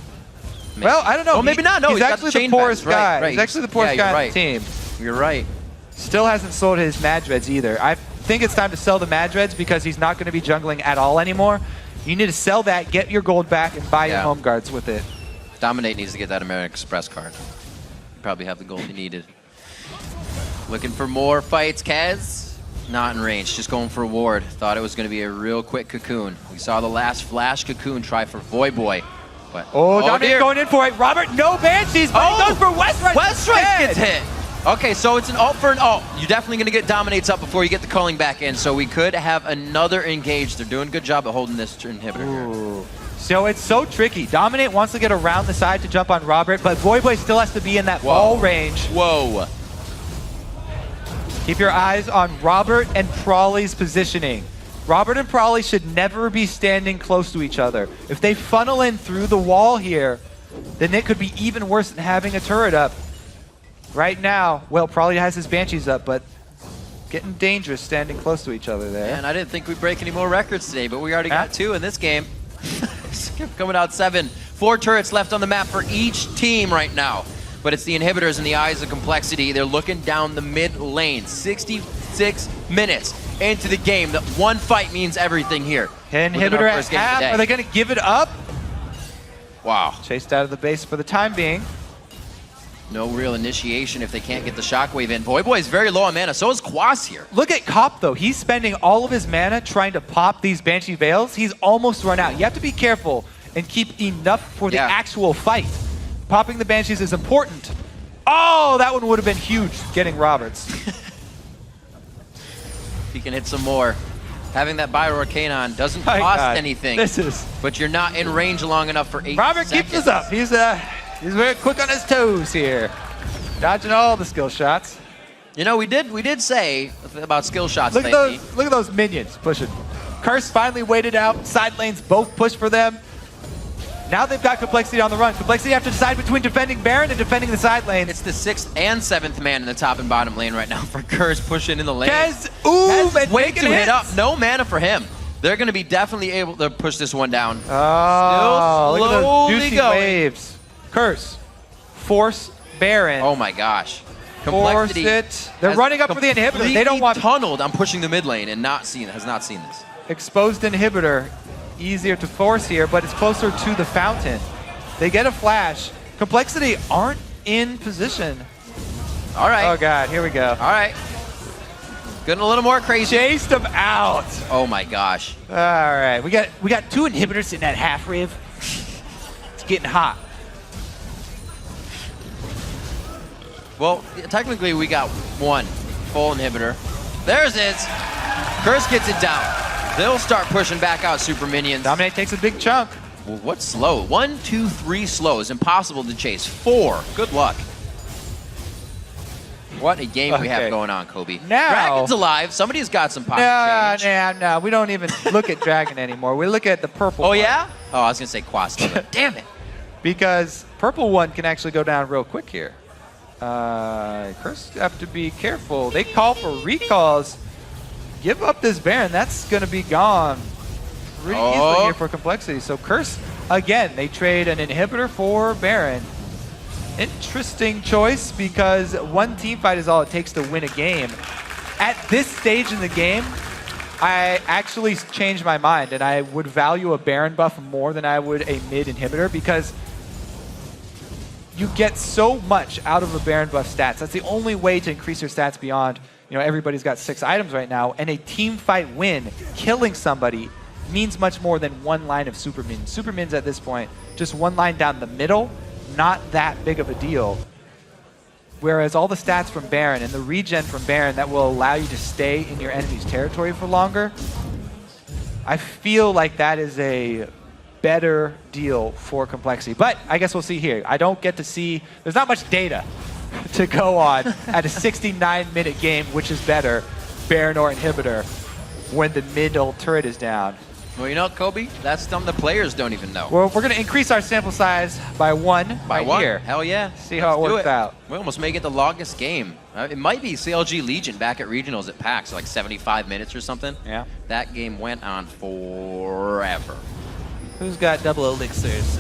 Maybe. Well, I don't know. Well, maybe not. No, he's actually the poorest guy. Right. He's actually the poorest guy on the team. You're right. Still hasn't sold his Madreds either. I think it's time to sell the Madreds because he's not going to be jungling at all anymore. You need to sell that, get your gold back, and buy your home guards with it. Dominate needs to get that American Express card. Probably have the gold he needed. Looking for more fights, Kez. Not in range, just going for a ward. Thought it was going to be a real quick cocoon. We saw the last flash cocoon try for Void Boy. But, Dominate going in for it. Robert, no Banshees, but he goes for Westrice. Westrice gets hit. Okay, so it's an ult for an ult. You're definitely going to get Dominates up before you get the culling back in, so we could have another engage. They're doing a good job of holding this inhibitor here. So it's so tricky. Dominate wants to get around the side to jump on Robert, but Void Boy still has to be in that ball range. Whoa. Keep your eyes on Robert and Prawley's positioning. Robert and Prawley should never be standing close to each other. If they funnel in through the wall here, then it could be even worse than having a turret up. Right now, well, Prawley has his Banshees up, but getting dangerous standing close to each other there. And I didn't think we'd break any more records today, but we already got 2 in this game. Coming out 7. 4 turrets left on the map for each team right now. But it's the inhibitors in the eyes of Complexity. They're looking down the mid lane. 66 minutes into the game. That one fight means everything here. Inhibitor our at first game of the half. day. Are they going to give it up? Wow. Chased out of the base for the time being. No real initiation if they can't get the shockwave in. Boy is very low on mana. So is Quas here. Look at Cop, though. He's spending all of his mana trying to pop these Banshee Veils. He's almost run out. You have to be careful and keep enough for the actual fight. Popping the Banshees is important. Oh, that one would have been huge, getting Roberts. He can hit some more. Having that Bioarcane on doesn't My cost God. anything. This is... But you're not in range long enough for 8 Robert seconds. keeps us up. He's very quick on his toes here. Dodging all the skill shots. You know, we did say about skill shots Look at lately. those minions pushing. Curse finally waited out. Side lanes both push for them. Now they've got Complexity on the run. Complexity have to decide between defending Baron and defending the side lane. It's the 6th and 7th man in the top and bottom lane right now for Curse pushing in the lane. Kez, Kez way making to hit hits. up. No mana for him. They're going to be definitely able to push this one down. Oh, Still look at those slowly juicy going. waves. Curse. Force Baron. Oh my gosh. Force it. They're has running up for the inhibitor. They don't want tunneled on pushing the mid lane and has not seen this. exposed inhibitor. Easier to force here, but it's closer to the fountain. They get a flash. Complexity aren't in position. All right. Oh God, here we go. All right. Getting a little more crazy. Chased him out. Oh my gosh. All right, we got 2 inhibitors in that half riv. It's getting hot. Well, technically we got 1 full inhibitor. There's it. Curse gets it down. They'll start pushing back out super minions. Dominate takes a big chunk. Well, what's slow? 1, 2, 3 slow is impossible to chase. 4. Good luck. What a game we have Okay. going on, Kobe. Now- Dragon's alive. Somebody's got some pocket change. No. We don't even look at Dragon anymore. We look at the purple Oh, one. yeah? Oh, I was going to say Quas. Damn it. Because purple one can actually go down real quick here. Curse have to be careful. They call for recalls. Give up this Baron. That's going to be gone pretty easily here for Complexity. So Curse, again, they trade an inhibitor for Baron. Interesting choice because 1 team fight is all it takes to win a game. At this stage in the game, I actually changed my mind and I would value a Baron buff more than I would a mid inhibitor because you get so much out of a Baron buff stats. That's the only way to increase your stats beyond, everybody's got 6 items right now, and a team fight win, killing somebody, means much more than 1 line of super minions. Super minions at this point, just 1 line down the middle, not that big of a deal. Whereas all the stats from Baron and the regen from Baron that will allow you to stay in your enemy's territory for longer, I feel like that is a better deal for Complexity. But I guess we'll see here. I don't get to see, there's not much data to go on at a 69-minute game, which is better, Baron or Inhibitor, when the middle turret is down. Well, you know, Kobe, that's something the players don't even know. Well, we're going to increase our sample size by 1 By right 1? here. Hell yeah. See how it Let's do works out. We almost make it the longest game. It might be CLG Legion back at regionals at PAX, like 75 minutes or something. Yeah. That game went on forever. Who's got double elixirs?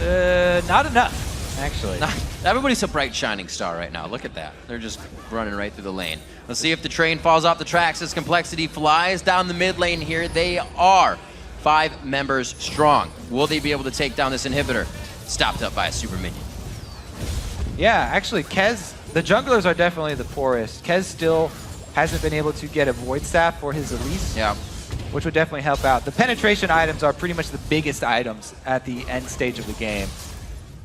Not enough, actually. Everybody's a bright shining star right now. Look at that. They're just running right through the lane. Let's see if the train falls off the tracks as Complexity flies down the mid lane here. They are 5 members strong. Will they be able to take down this inhibitor? Stopped up by a super minion. Yeah, actually, Kez, the junglers are definitely the poorest. Kez still hasn't been able to get a Void Staff for his Elise, Yeah. which would definitely help out. The penetration items are pretty much the biggest items at the end stage of the game.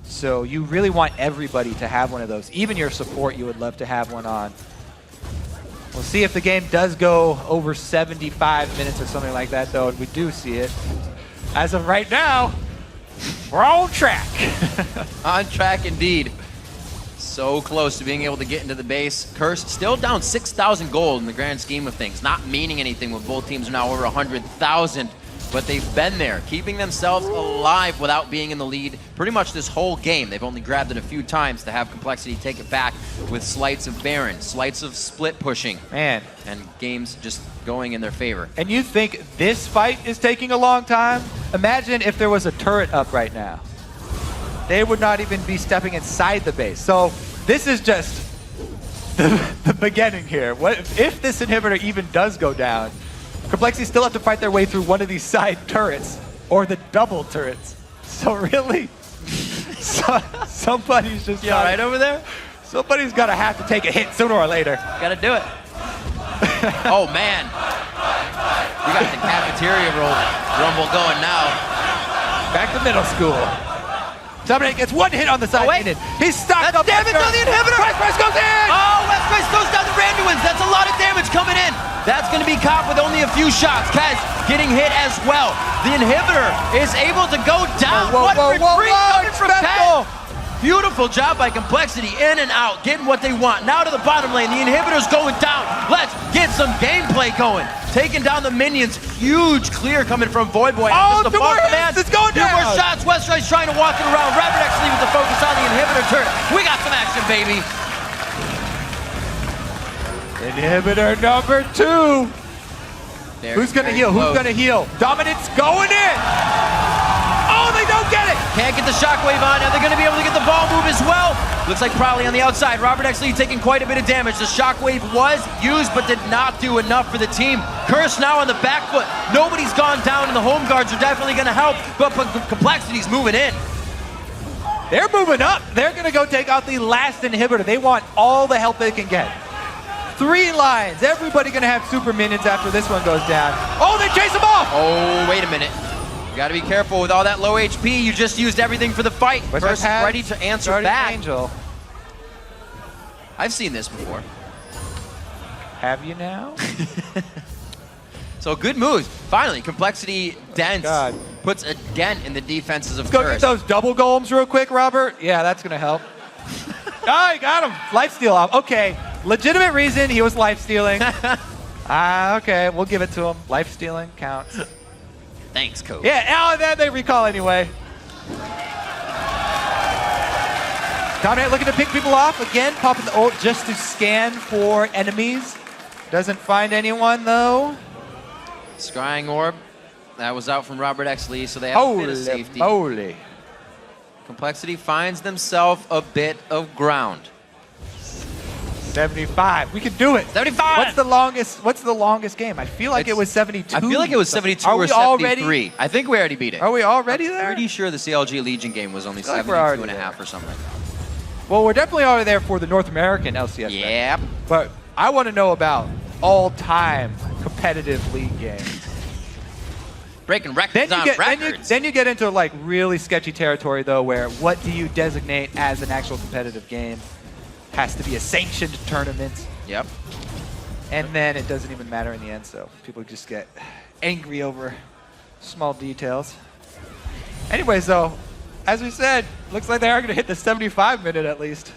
So you really want everybody to have one of those. Even your support, you would love to have one on. We'll see if the game does go over 75 minutes or something like that, though, and we do see it. As of right now, we're on track. On track indeed. So close to being able to get into the base. Curse still down 6,000 gold in the grand scheme of things. Not meaning anything when both teams are now over 100,000. But they've been there, keeping themselves alive without being in the lead pretty much this whole game. They've only grabbed it a few times to have Complexity take it back with slights of Baron, slights of split pushing. Man. And games just going in their favor. And you think this fight is taking a long time? Imagine if there was a turret up right now. They would not even be stepping inside the base. So this is just the beginning here. What if this inhibitor even does go down? Complexity still have to fight their way through one of these side turrets or the double turrets. So really, somebody's just You all right over there? somebody's gonna have to take a hit sooner or later. Gotta do it. Oh, man. We got the cafeteria rumble going now. Back to middle school. Dominic gets one hit on the side. wait. He's stocked That's up. damage on the inhibitor. Price goes in. Oh, West Price goes down to Randuin's. That's a lot of damage coming in. That's going to be caught with only a few shots. Kaz getting hit as well. The inhibitor is able to go down. What retreat coming from Kaz. Beautiful job by Complexity, in and out, getting what they want. Now to the bottom lane, the inhibitor's going down. Let's get some gameplay going. Taking down the minions, huge clear coming from Voidboy. Oh, Just the boss man. it's going Two down. more shots, Westride's trying to walk it around. Rapid actually with the focus on the inhibitor turret. We got some action, baby. Inhibitor number 2. Who's gonna heal? Who's gonna heal? Dominant's going in. Oh, they don't get it. Can't get the shockwave on. Now they're going to be able to get the ball move as well. Looks like probably on the outside. Robert actually taking quite a bit of damage. The shockwave was used, but did not do enough for the team. Curse now on the back foot. Nobody's gone down, and the home guards are definitely going to help, but Complexity's moving in. They're moving up. They're gonna go take out the last inhibitor. They want all the help they can get. 3 lines. Everybody gonna have super minions after this one goes down. Oh, they chase them off. Oh, wait a minute. You got to be careful with all that low HP. You just used everything for the fight. Curse is ready to answer back. Angel. I've seen this before. Have you now? So good moves. Finally, Complexity dents. God. Puts a dent in the defenses of Let's go get Curse. those double golems real quick, Robert. Yeah, that's gonna help. Oh, he got him. Lifesteal off. Okay, legitimate reason he was lifestealing. Okay, we'll give it to him. Lifestealing counts. Thanks, coach. Yeah, now and then they recall anyway. Dominate looking to pick people off. Again, popping the ult just to scan for enemies. Doesn't find anyone, though. Scrying Orb. That was out from Robert X. Lee, so they have a bit of safety. Holy. Complexity finds themselves a bit of ground. 75. We can do it. 75! What's the longest game? I feel like it was 72. I feel like it was 72 Are or we 73. already? I think we already beat it. Are we already there? Pretty sure the CLG Legion game was only feel like 72 we're already and a half there. or something like that. Well, we're definitely already there for the North American LCS. Yep. But I want to know about all-time competitive league games. Breaking records on records. Then you get into like really sketchy territory though, where what do you designate as an actual competitive game? Has to be a sanctioned tournament. Yep. And then it doesn't even matter in the end, so people just get angry over small details. Anyways, though, as we said, looks like they are going to hit the 75 minute at least.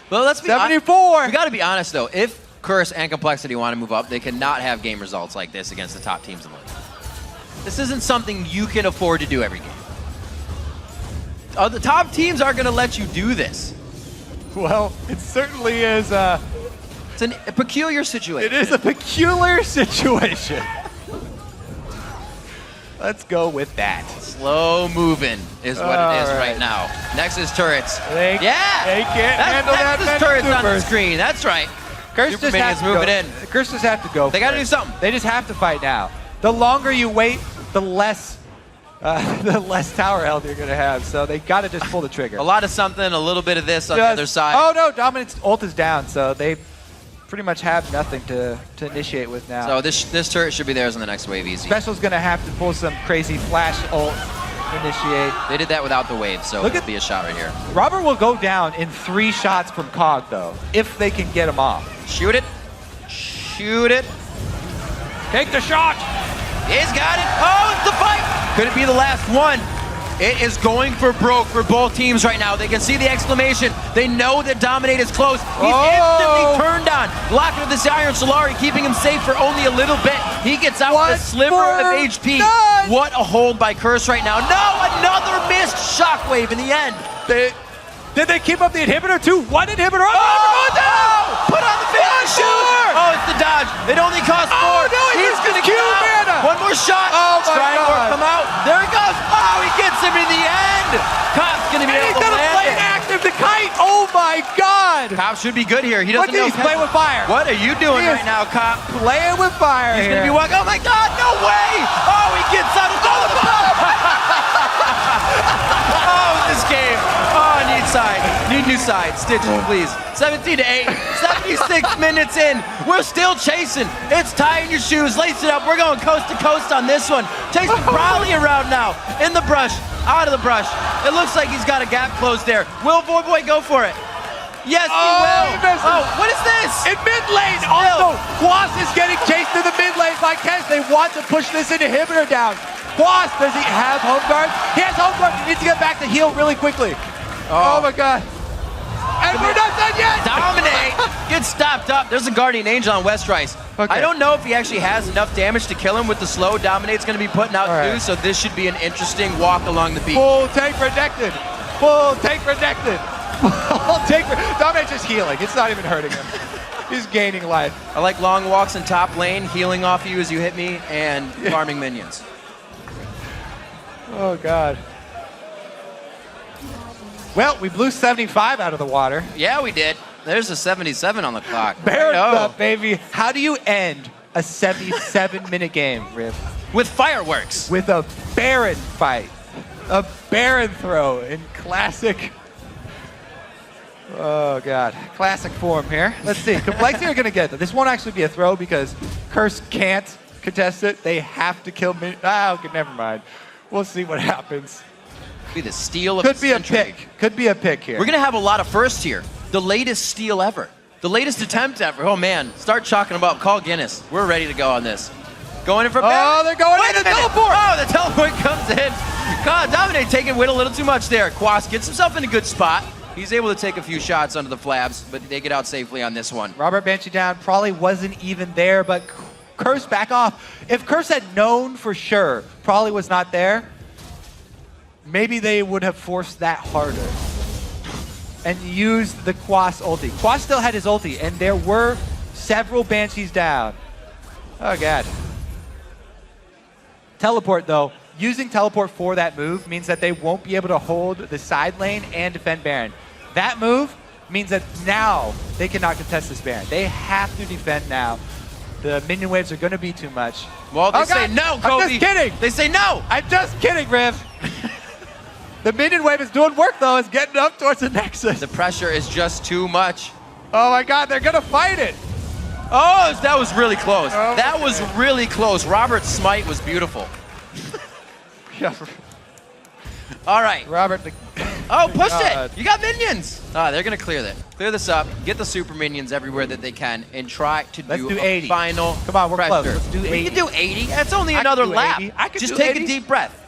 Well, let's be 74! We got to be honest, though. If Curse and Complexity want to move up, they cannot have game results like this against the top teams in the league. This isn't something you can afford to do every game. The top teams aren't going to let you do this. Well, it certainly is. It's a peculiar situation. It is a peculiar situation. Let's go with that. Slow moving is what it is right now. Nexus turrets. They can't handle that Nexus many turrets on the supers. screen. That's right. Curse Super just has minions to moving go. in. Curse just have to go. They got to do something. They just have to fight now. The longer you wait, the less tower health you're gonna have. So they got to just pull the trigger. A lot of something, a little bit of this on the other side. Oh no, Dominant's ult is down, so they pretty much have nothing to initiate with now. So this turret should be theirs on the next wave easy. Special's gonna have to pull some crazy flash ult initiate. They did that without the wave, so it'll be a shot right here. Robert will go down in 3 shots from COG though, if they can get him off. Shoot it. Shoot it. Take the shot. He's got it. Oh, it's the fight. Could it be the last one? It is going for broke for both teams right now. They can see the exclamation. They know that Dominate is close. He's instantly turned on. Blocking with this Iron Solari, keeping him safe for only a little bit. He gets out with a sliver of HP. What a hold by Curse right now. No, another missed shockwave in the end. Did they keep up the inhibitor too? 1 inhibitor. Put on the finish. Oh, it's the dodge. It only costs 4. Oh, no, he's gonna Q get out. mana. 1 more shot. Oh, my Trying to God. come out. There he goes. Oh, he gets him in the end. Cop's gonna be able to land inactive the kite. Oh my God. Cop should be good here. He doesn't Look, know. he's playing with fire. What are you doing He is right now, Cop? Playing with fire He's here. gonna be walking. Oh my God, no way! Oh, he gets out of the ball. Oh, this game. Oh, need side. Need new side. Stitches, please. 17-8. 76 minutes in. We're still chasing. It's tying your shoes. Lace it up. We're going coast to coast on this one. Chasing Brawley around now. In the brush. Out of the brush. It looks like he's got a gap closed there. Will Boy go for it? Yes, he will. He misses. Oh, what is this? In mid lane, also, Quas is getting chased to the mid lane by Kes. They want to push this inhibitor down. Quas, does he have home guard? He has home guard. He needs to get back to heal really quickly. Oh my God. And we're not done yet. Dominate. Get stopped up. There's a Guardian Angel on Westrice. Okay. I don't know if he actually has enough damage to kill him with the slow. Dominate's going to be putting out All right. too, so this should be an interesting walk along the beat. Full tank protected. Full tank protected. Full tank. Dominate's just healing. It's not even hurting him. He's gaining life. I like long walks in top lane, healing off you as you hit me, and farming minions. Oh God. Well, we blew 75 out of the water. Yeah, we did. There's a 77 on the clock. Baron's Oh. up, baby. How do you end a 77-minute game, Riff? With fireworks. With a Baron fight. A Baron throw in classic. Oh, God. Classic form here. Let's see. Complexity are going to get that. This won't actually be a throw because Curse can't contest it. They have to kill me. Okay, never mind. We'll see what happens. Be the steal of Could the be a century. pick. Could be a pick here. We're going to have a lot of firsts here. The latest steal ever. The latest attempt ever. Oh, man. Start talking about Call Guinness. We're ready to go on this. Going in for Oh, they're going Wait in a the minute. teleport. Oh, the teleport comes in. God, Dominate taking Wit a little too much there. Quas gets himself in a good spot. He's able to take a few shots under the flabs, but they get out safely on this one. Robert Banshee down probably wasn't even there, but Curse back off. If Curse had known for sure probably was not there, maybe they would have forced that harder and used the Quas ulti. Quas still had his ulti, and there were several Banshees down. Oh, God. Teleport, though. Using teleport for that move means that they won't be able to hold the side lane and defend Baron. That move means that now they cannot contest this Baron. They have to defend now. The minion waves are going to be too much. Well, they Oh, say God. no, Kobe. I'm just kidding. They say no. I'm just kidding, Riv. The minion wave is doing work, though. It's getting up towards the Nexus. The pressure is just too much. Oh, my God. They're going to fight it. Oh, that was really close. Oh, That was really close. Robert's smite was beautiful. All right. Robert. Oh, pushed God. it. You got minions. Ah, they're going to clear that. Clear this up. Get the super minions everywhere that they can and try to Let's do do a 80. final Come on, we're pressure. close. Let's do We 80. can do 80. That's only I can another do lap. 80. I can Just do take 80. a deep breath.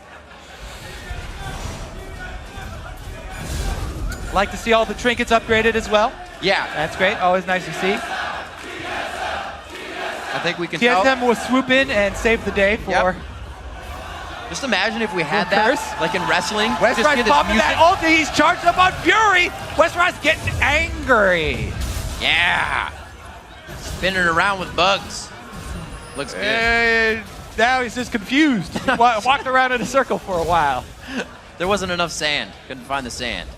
Like to see all the trinkets upgraded as well. Yeah, That's great. Always nice to see. I think we can tell. TSM will swoop in and save the day for Yep. Just imagine if we had Curse. that, like in wrestling. West just Rice get this popping that music. ulti. He's charged up on Fury. West Rice getting angry. Yeah. Spinning around with bugs. Looks good. And now he's just confused. Walked around in a circle for a while. There wasn't enough sand. Couldn't find the sand.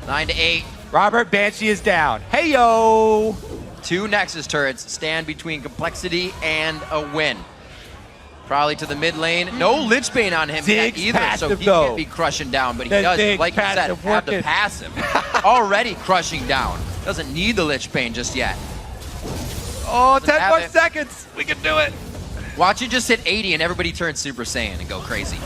9-8. Robert Banshee is down. Hey, yo. Two Nexus turrets stand between complexity and a win. Probably to the mid lane. No Lich Bane on him yet Ziggs either, so passive, he though. can't be crushing down, but he The does, Ziggs like you said, passive have the working. passive. Already crushing down. Doesn't need the Lich Bane just yet. Oh, 10 have more it. seconds. We can do it. Watch it just hit 80 and everybody turns Super Saiyan and go crazy.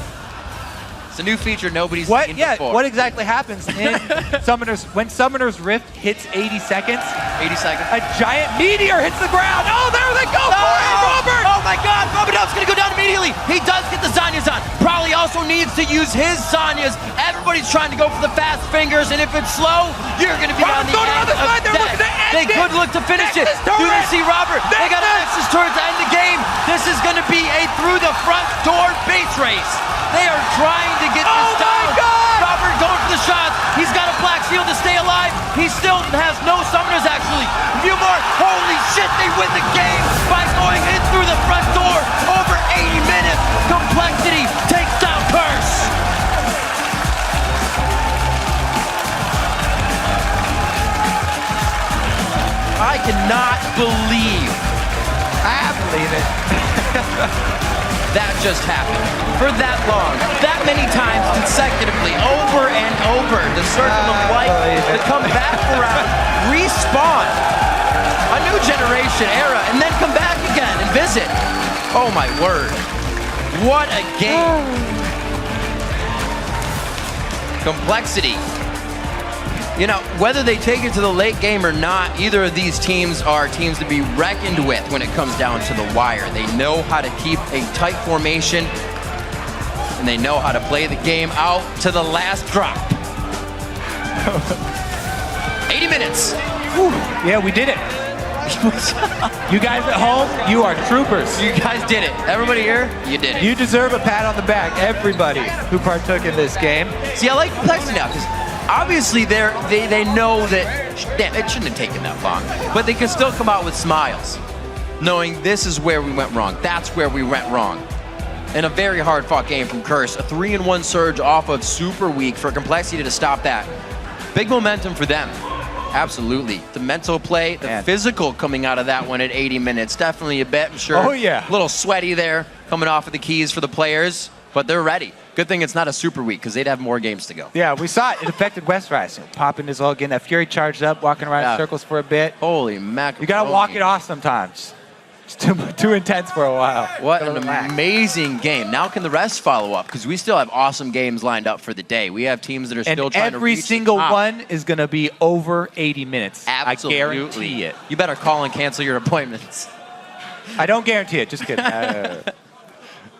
It's a new feature nobody's What? seen Yeah. before. What exactly happens in Summoner's when Summoner's Rift hits 80 seconds? 80 seconds. A giant meteor hits the ground. Oh, there they go for it, Robert. Oh my God, Robinow's gonna go down immediately. He does get the Zanyas on. Probably also needs to use his Zanyas. Everybody's trying to go for the fast fingers, and if it's slow, you're gonna be on Robert, the go to end the other of side. They're death. looking to end They it. could look to finish Nexus it. Do they turret. see Robert? They got a Nexus turret to end the game. This is gonna be a through the front door base race. They are trying to get this Oh my down. God. Robert going for the shots. He's got a black shield to stay alive. He still has no summoners actually. A few more. Holy shit, they win the game by going in through the front door. Over 80 minutes. Complexity takes down Curse. cannot believe I believe it. that just happened. For that long, that many times consecutively, over and over, the circle of life, to come back around, respawn, a new generation era, and then come back again and visit. Oh my word. What a game. Complexity. You know, whether they take it to the late game or not, either of these teams are teams to be reckoned with when it comes down to the wire. They know how to keep a tight formation, and they know how to play the game out to the last drop. 80 minutes. Whew. Yeah, we did it. You guys at home, you are troopers. You guys did it. Everybody here, you did it. You deserve a pat on the back, everybody who partook in this game. See, I like complexity now, because obviously they know that, damn, it shouldn't have taken that long, but they can still come out with smiles, knowing this is where we went wrong. That's where we went wrong. In a very hard-fought game from Curse, a 3-1 surge off of Super Week for Complexity to stop that. Big momentum for them. Absolutely. The mental play, the physical coming out of that one at 80 minutes. Definitely a bit, I'm sure. Oh, yeah. A little sweaty there coming off of the keys for the players, but they're ready. Good thing it's not a Super Week because they'd have more games to go. Yeah, we saw it. It affected West Rise. Popping his all, getting that Fury charged up, walking around in circles for a bit. Holy mackerel. You got to walk it off sometimes. It's too intense for a while. What an amazing game. Now can the rest follow up? Because we still have awesome games lined up for the day. We have teams that are still trying to reach every single one is going to be over 80 minutes. Absolutely. I guarantee it. You better call and cancel your appointments. I don't guarantee it. Just kidding. Didn't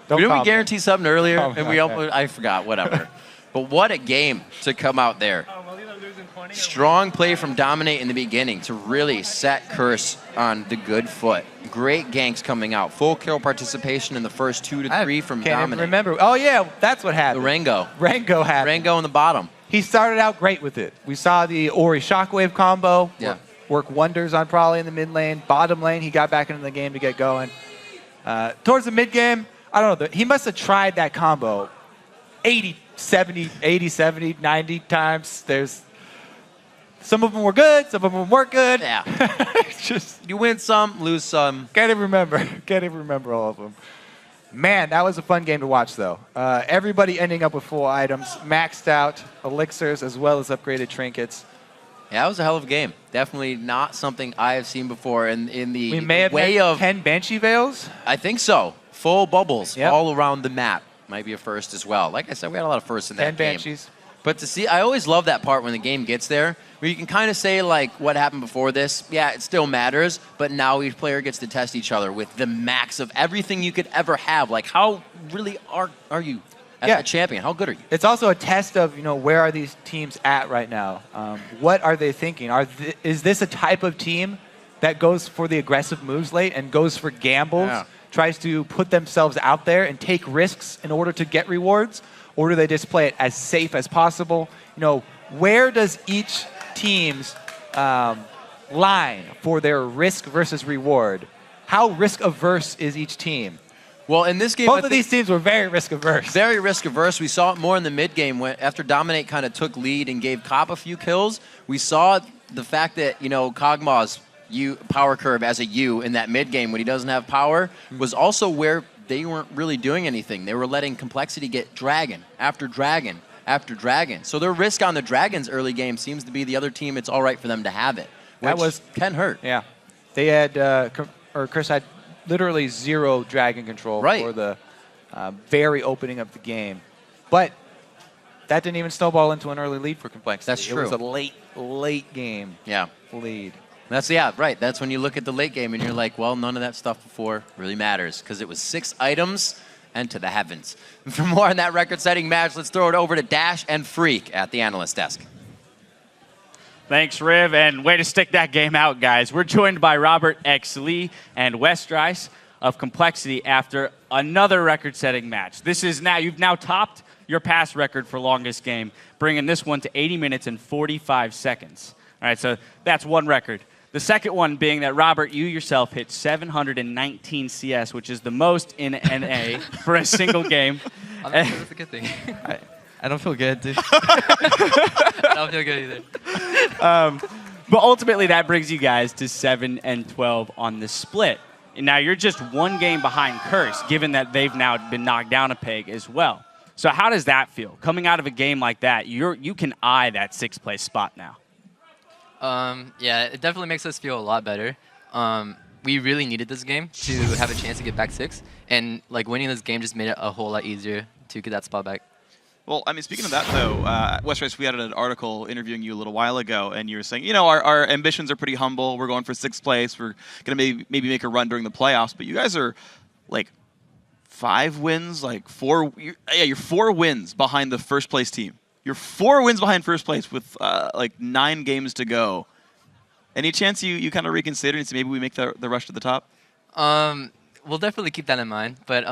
we guarantee something earlier? And I forgot. Whatever. But what a game to come out there. Strong play from Dominate in the beginning to really set Curse on the good foot. Great ganks coming out. Full kill participation in the first 2 to 3 from Can't Dominate. even remember. Oh, yeah, that's what The happened. Rango. Rango happened. Rango in the bottom. He started out great with it. We saw the Ori Shockwave combo work wonders on Probably in the mid lane. Bottom lane, he got back into the game to get going. Towards the mid game, I don't know. He must have tried that combo 80, 70, 90 times. Some of them were good, some of them weren't good. Yeah. It's just You win some, lose some. can't even remember all of them. Man, that was a fun game to watch, though. Everybody ending up with full items, maxed out elixirs as well as upgraded trinkets. Yeah, that was a hell of a game. Definitely not something I have seen before in the We may have way had of 10 Banshee Veils. I think so. Full bubbles Yep. all around the map. Might be a first as well. Like I said, we had a lot of firsts in that 10 game. Banshees. But to see, I always love that part when the game gets there, where you can kind of say, like, what happened before this. Yeah, it still matters, but now each player gets to test each other with the max of everything you could ever have. Like, how really are you as a champion? How good are you? It's also a test of, where are these teams at right now? What are they thinking? Is this a type of team that goes for the aggressive moves late and goes for gambles, tries to put themselves out there and take risks in order to get rewards? Or do they just play it as safe as possible? Where does each team's line for their risk versus reward? How risk averse is each team? Well, in this game, both of these teams were very risk averse. Very risk averse. We saw it more in the mid game after Dominate kind of took lead and gave Cop a few kills. We saw the fact that Kog'Maw's power curve as a U in that mid game when he doesn't have power was also where they weren't really doing anything. They were letting Complexity get dragon after dragon after dragon. So their risk on the dragons early game seems to be the other team. It's all right for them to have it. Which can hurt. Yeah, they had Chris had literally 0 dragon control for the very opening of the game, but that didn't even snowball into an early lead for Complexity. That's true. It was a late game. Lead. That's right. That's when you look at the late game and you're like, well, none of that stuff before really matters because it was 6 items and to the heavens. And for more on that record-setting match, let's throw it over to Dash and Freak at the analyst desk. Thanks, Riv, and way to stick that game out, guys. We're joined by Robert X. Lee and West Rice of Complexity after another record-setting match. You've now topped your past record for longest game, bringing this one to 80 minutes and 45 seconds. All right, so that's one record. The second one being that, Robert, you yourself hit 719 CS, which is the most in NA for a single game. That's a good thing. I don't feel good, dude. I don't feel good either. But ultimately, that brings you guys to 7-12 on the split. And now you're just one game behind Curse, given that they've now been knocked down a peg as well. So how does that feel? Coming out of a game like that, you can eye that 6th place spot now. Yeah, it definitely makes us feel a lot better. We really needed this game to have a chance to get back 6, and like winning this game just made it a whole lot easier to get that spot back. Well, I mean, speaking of that, though, Westrice, we had an article interviewing you a little while ago, and you were saying, you know, our ambitions are pretty humble. We're going for 6th place. We're going to maybe make a run during the playoffs. But you guys are, like, 5 wins, like 4... You're 4 wins behind the first-place team. You're 4 wins behind first place with, like, 9 games to go. Any chance you kind of reconsider and say maybe we make the rush to the top? We'll definitely keep that in mind. But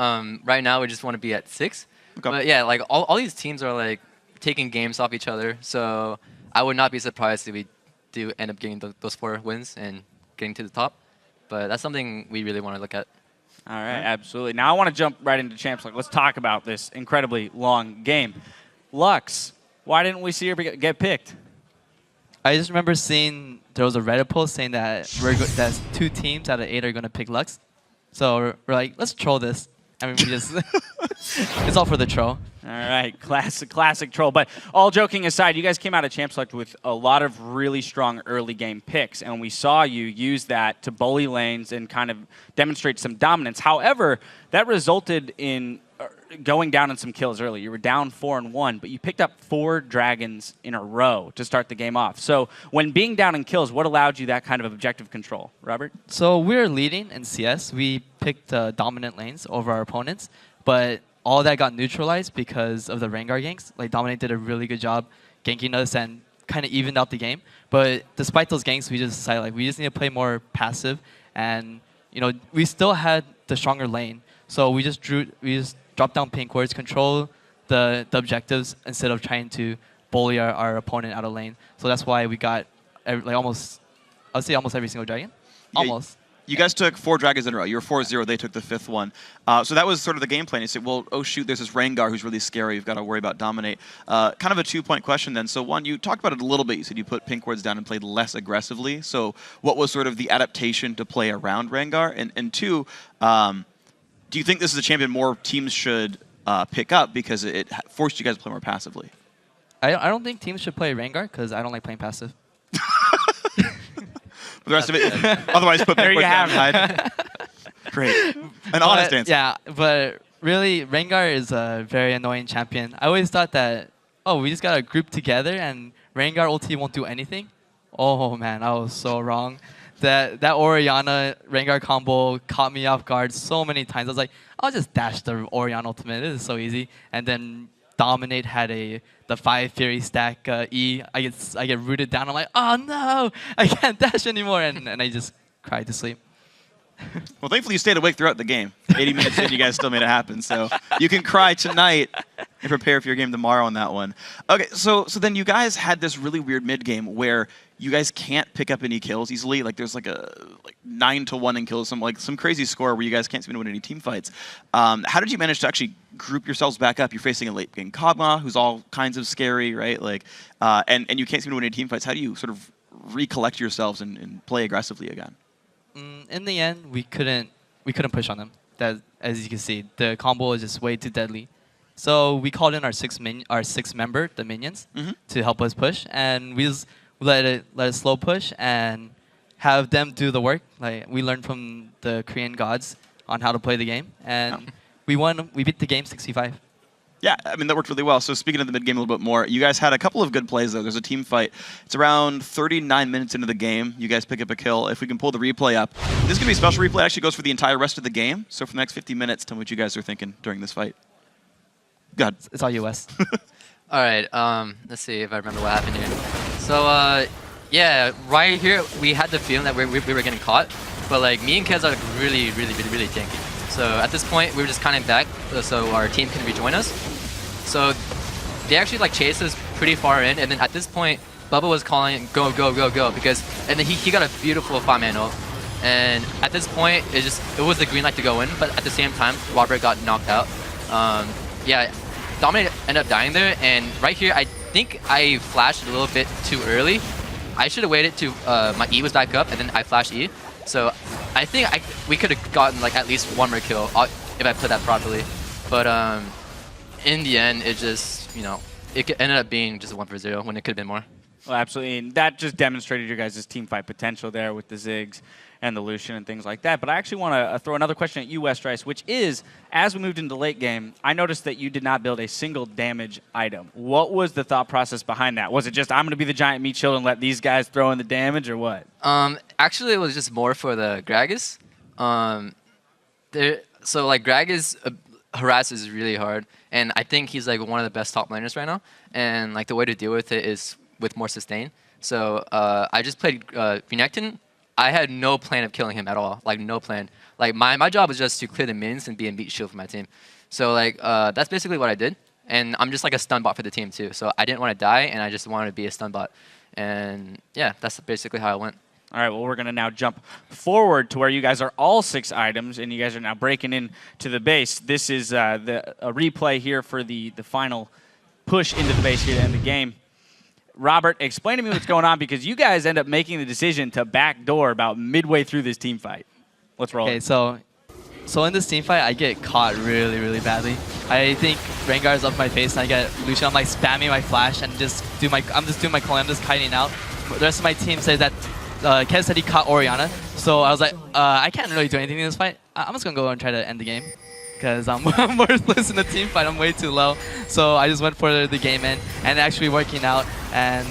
right now, we just want to be at 6. Okay. But yeah, like all these teams are like taking games off each other, so I would not be surprised if we do end up getting those 4 wins and getting to the top. But that's something we really want to look at. All right, absolutely. Now I want to jump right into Champs League. Let's talk about this incredibly long game. Lux, why didn't we see her get picked? I just remember seeing there was a Reddit post saying that that 2 teams out of 8 are going to pick Lux. So we're like, let's troll this. I mean, we just it's all for the troll. All right, classic troll. But all joking aside, you guys came out of Champ Select with a lot of really strong early game picks, and we saw you use that to bully lanes and kind of demonstrate some dominance. However, that resulted in going down in some kills early. You were down 4-1, but you picked up 4 dragons in a row to start the game off. So when being down in kills, what allowed you that kind of objective control? Robert? So we're leading in CS. We picked dominant lanes over our opponents, but all that got neutralized because of the Rengar ganks. Like, Dominate did a really good job ganking us and kind of evened out the game. But despite those ganks, we just decided like we just need to play more passive, and you know we still had the stronger lane. So we just dropped down pink wards, control the objectives instead of trying to bully our opponent out of lane. So that's why we got almost every single dragon. Yeah, Almost. You guys took 4 dragons in a row. You were 4-0. They took the 5th one. So that was sort of the game plan. You said, well, oh, shoot, there's this Rengar who's really scary. You've got to worry about Dominate. Kind of a 2-point question then. So, one, you talked about it a little bit. You said you put pink wards down and played less aggressively. So what was sort of the adaptation to play around Rengar? And 2, do you think this is a champion more teams should pick up because it forced you guys to play more passively? I don't think teams should play Rengar because I don't like playing passive. The rest of it, otherwise put There pink you wards down have and hide. Great. An honest answer. Yeah, but really, Rengar is a very annoying champion. I always thought that, oh, we just got to group together and Rengar ulti won't do anything. Oh, man, I was so wrong. That Orianna Rengar combo caught me off guard so many times. I was like, I'll just dash the Orianna ultimate. This is so easy. And then Dominate had the 5 Fury stack E. I get rooted down. I'm like, oh no, I can't dash anymore, and I just cried to sleep. Well, thankfully you stayed awake throughout the game. 80 minutes in, you guys still made it happen. So you can cry tonight and prepare for your game tomorrow on that one. Okay, so then you guys had this really weird mid game where you guys can't pick up any kills easily. Like there's like a 9-1 in kills, some crazy score where you guys can't seem to win any team fights. How did you manage to actually group yourselves back up? You're facing a late game Kog'Maw, who's all kinds of scary, right? Like, and you can't seem to win any team fights. How do you sort of recollect yourselves and play aggressively again? In the end, we couldn't push on them. That, as you can see, the combo is just way too deadly. So we called in our 6th member, the minions, to help us push, and we just let it slow push and have them do the work. Like we learned from the Korean gods on how to play the game, and we won. We beat the game 65. Yeah, I mean, that worked really well. So speaking of the mid-game a little bit more, you guys had a couple of good plays, though. There's a team fight. It's around 39 minutes into the game. You guys pick up a kill. If we can pull the replay up. This is going to be a special replay. It actually goes for the entire rest of the game. So for the next 50 minutes, tell me what you guys are thinking during this fight. Go ahead. It's all US. All right, let's see if I remember what happened here. So, yeah, right here, we had the feeling that we were getting caught. But, like, me and Kez are like, really tanky. So at this point, we were just kind of back so our team can rejoin us. So they actually like chased us pretty far in, and then at this point, Bubba was calling go because, and then he got a beautiful 5-man ult. And at this point, it was the green light to go in, but at the same time, Robert got knocked out. Yeah, Dominate ended up dying there, and right here, I think I flashed a little bit too early. I should have waited till my E was back up and then I flashed E. So I think we could have gotten like at least one more kill if I put that properly. But in the end, it just, you know, it ended up being just a 1-for-0 when it could have been more. Well, absolutely. And that just demonstrated your guys' team fight potential there with the Ziggs and the Lucian and things like that. But I actually want to throw another question at you, Westrice, which is, as we moved into late game, I noticed that you did not build a single damage item. What was the thought process behind that? Was it just, I'm going to be the giant meat shield and let these guys throw in the damage, or what? Actually, it was just more for the Gragas. So, like, Gragas harasses really hard, and I think he's, like, one of the best top laners right now. And, like, the way to deal with it is with more sustain. So, I just played Renekton. I had no plan of killing him at all, like no plan. Like my job was just to clear the minions and be a meat shield for my team. So like that's basically what I did. And I'm just like a stun bot for the team too. So I didn't want to die and I just wanted to be a stun bot. And yeah, that's basically how it went. All right, well, we're going to now jump forward to where you guys are all 6 items, and you guys are now breaking into the base. This is a replay here for the final push into the base here to end the game. Robert, explain to me what's going on, because you guys end up making the decision to backdoor about midway through this team fight. Let's roll. Okay, so in this team fight, I get caught really, really badly. I think Rengar's up my face, and I get Lucian. I'm like spamming my flash and I'm just doing my COL. I'm just kiting out. The rest of my team says that Kez said he caught Orianna, so I was like, I can't really do anything in this fight. I'm just gonna go and try to end the game, because I'm worthless in the team fight. I'm way too low. So I just went for the game end, and actually working out, and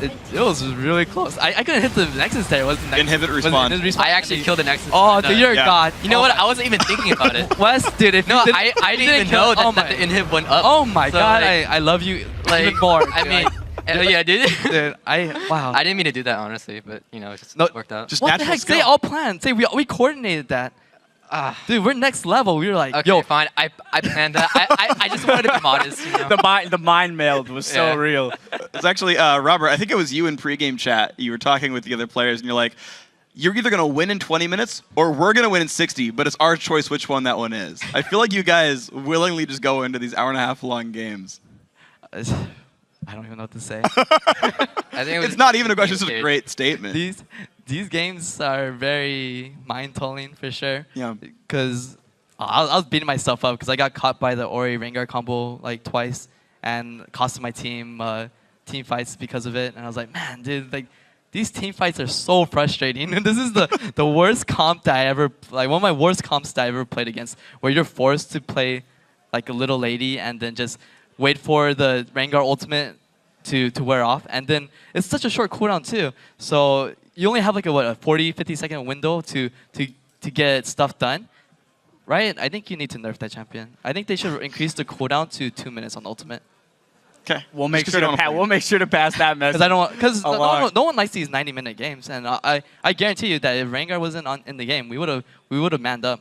it was really close. I couldn't hit the Nexus there. Inhibit respawn. I actually killed the Nexus. Oh, dude, you're a god. You know what? I wasn't even thinking about it. Wes, dude, if no, you I didn't even know that the inhib went up. Oh my god, like, I love you like, even more. I mean, yeah, dude. Dude, wow. I didn't mean to do that, honestly, but you know, it just worked out. Just What the heck? skill. They all planned. Say we coordinated that. Dude, we're next level. We were like, Okay, yo, fine. I planned that. I just wanted to be modest. You know? The mind meld was so real. It's actually, Robert, I think it was you in pregame chat. You were talking with the other players, and you're like, you're either going to win in 20 minutes or we're going to win in 60, but it's our choice which one that one is. I feel like you guys willingly just go into these hour-and-a-half long games. I don't even know what to say. I think it's not even a question, it's just a great statement. These games are very mind-tolling for sure. Yeah. Because I was beating myself up because I got caught by the Ori Rengar combo like twice and costing my team team fights because of it. And I was like, man, dude, like these team fights are so frustrating. And this is the worst comp that I ever, like one of my worst comps that I ever played against, where you're forced to play like a little lady and then just wait for the Rengar ultimate to wear off. And then it's such a short cooldown too. So you only have like a 40, 50 second window to get stuff done, right? I think you need to nerf that champion. I think they should increase the cooldown to 2 minutes on ultimate. Okay, we'll make sure to pass that message. Because no one likes these 90-minute games, and I guarantee you that if Rengar wasn't in the game, we would have manned up.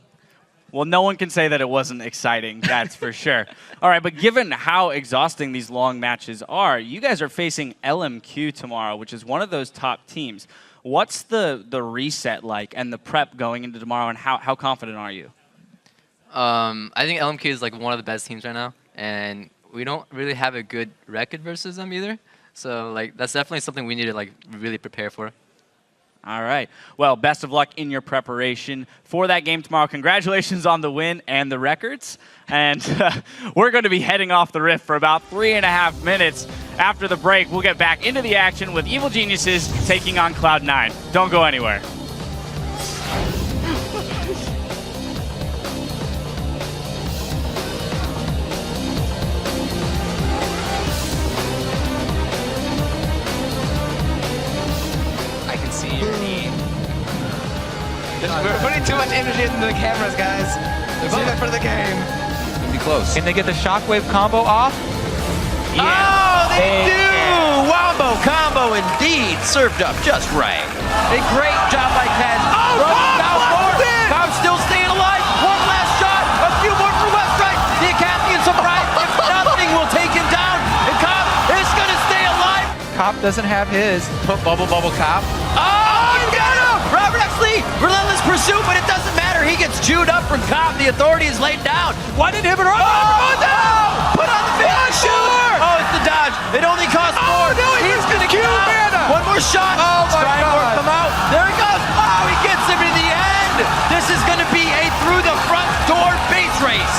Well, no one can say that it wasn't exciting, that's for sure. All right, but given how exhausting these long matches are, you guys are facing LMQ tomorrow, which is one of those top teams. What's the reset like and the prep going into tomorrow, and how confident are you? I think LMQ is like one of the best teams right now, and we don't really have a good record versus them either. So like that's definitely something we need to like really prepare for. All right. Well, best of luck in your preparation for that game tomorrow. Congratulations on the win and the records. And we're going to be heading off the rift for about 3.5 minutes. After the break, we'll get back into the action with Evil Geniuses taking on Cloud9. Don't go anywhere. We're putting too much energy into the cameras, guys. Vote for the game. It's gonna be close. Can they get the shockwave combo off? Yeah. Oh, they do! Wombo combo indeed, served up just right. A great job by Kaz. Oh, Cobb still staying alive. One last shot. A few more for Westrice. The Academy is surprised. If nothing will take him down. And Cobb is gonna stay alive. Cobb doesn't have his. Bubble Cobb. Oh, you got him! Robert Exley, relentless pursuit, but it doesn't matter. He gets chewed up from Cobb. The authority is laid down. One inhibitor. Oh, no! Put on the finisher! Oh, it's the dodge. It only costs 4. No, he's gonna kill Mana. shot. Oh my Trying to work God. them out. There he goes. Oh, he gets him in the end. This is going to be a through the front door base race.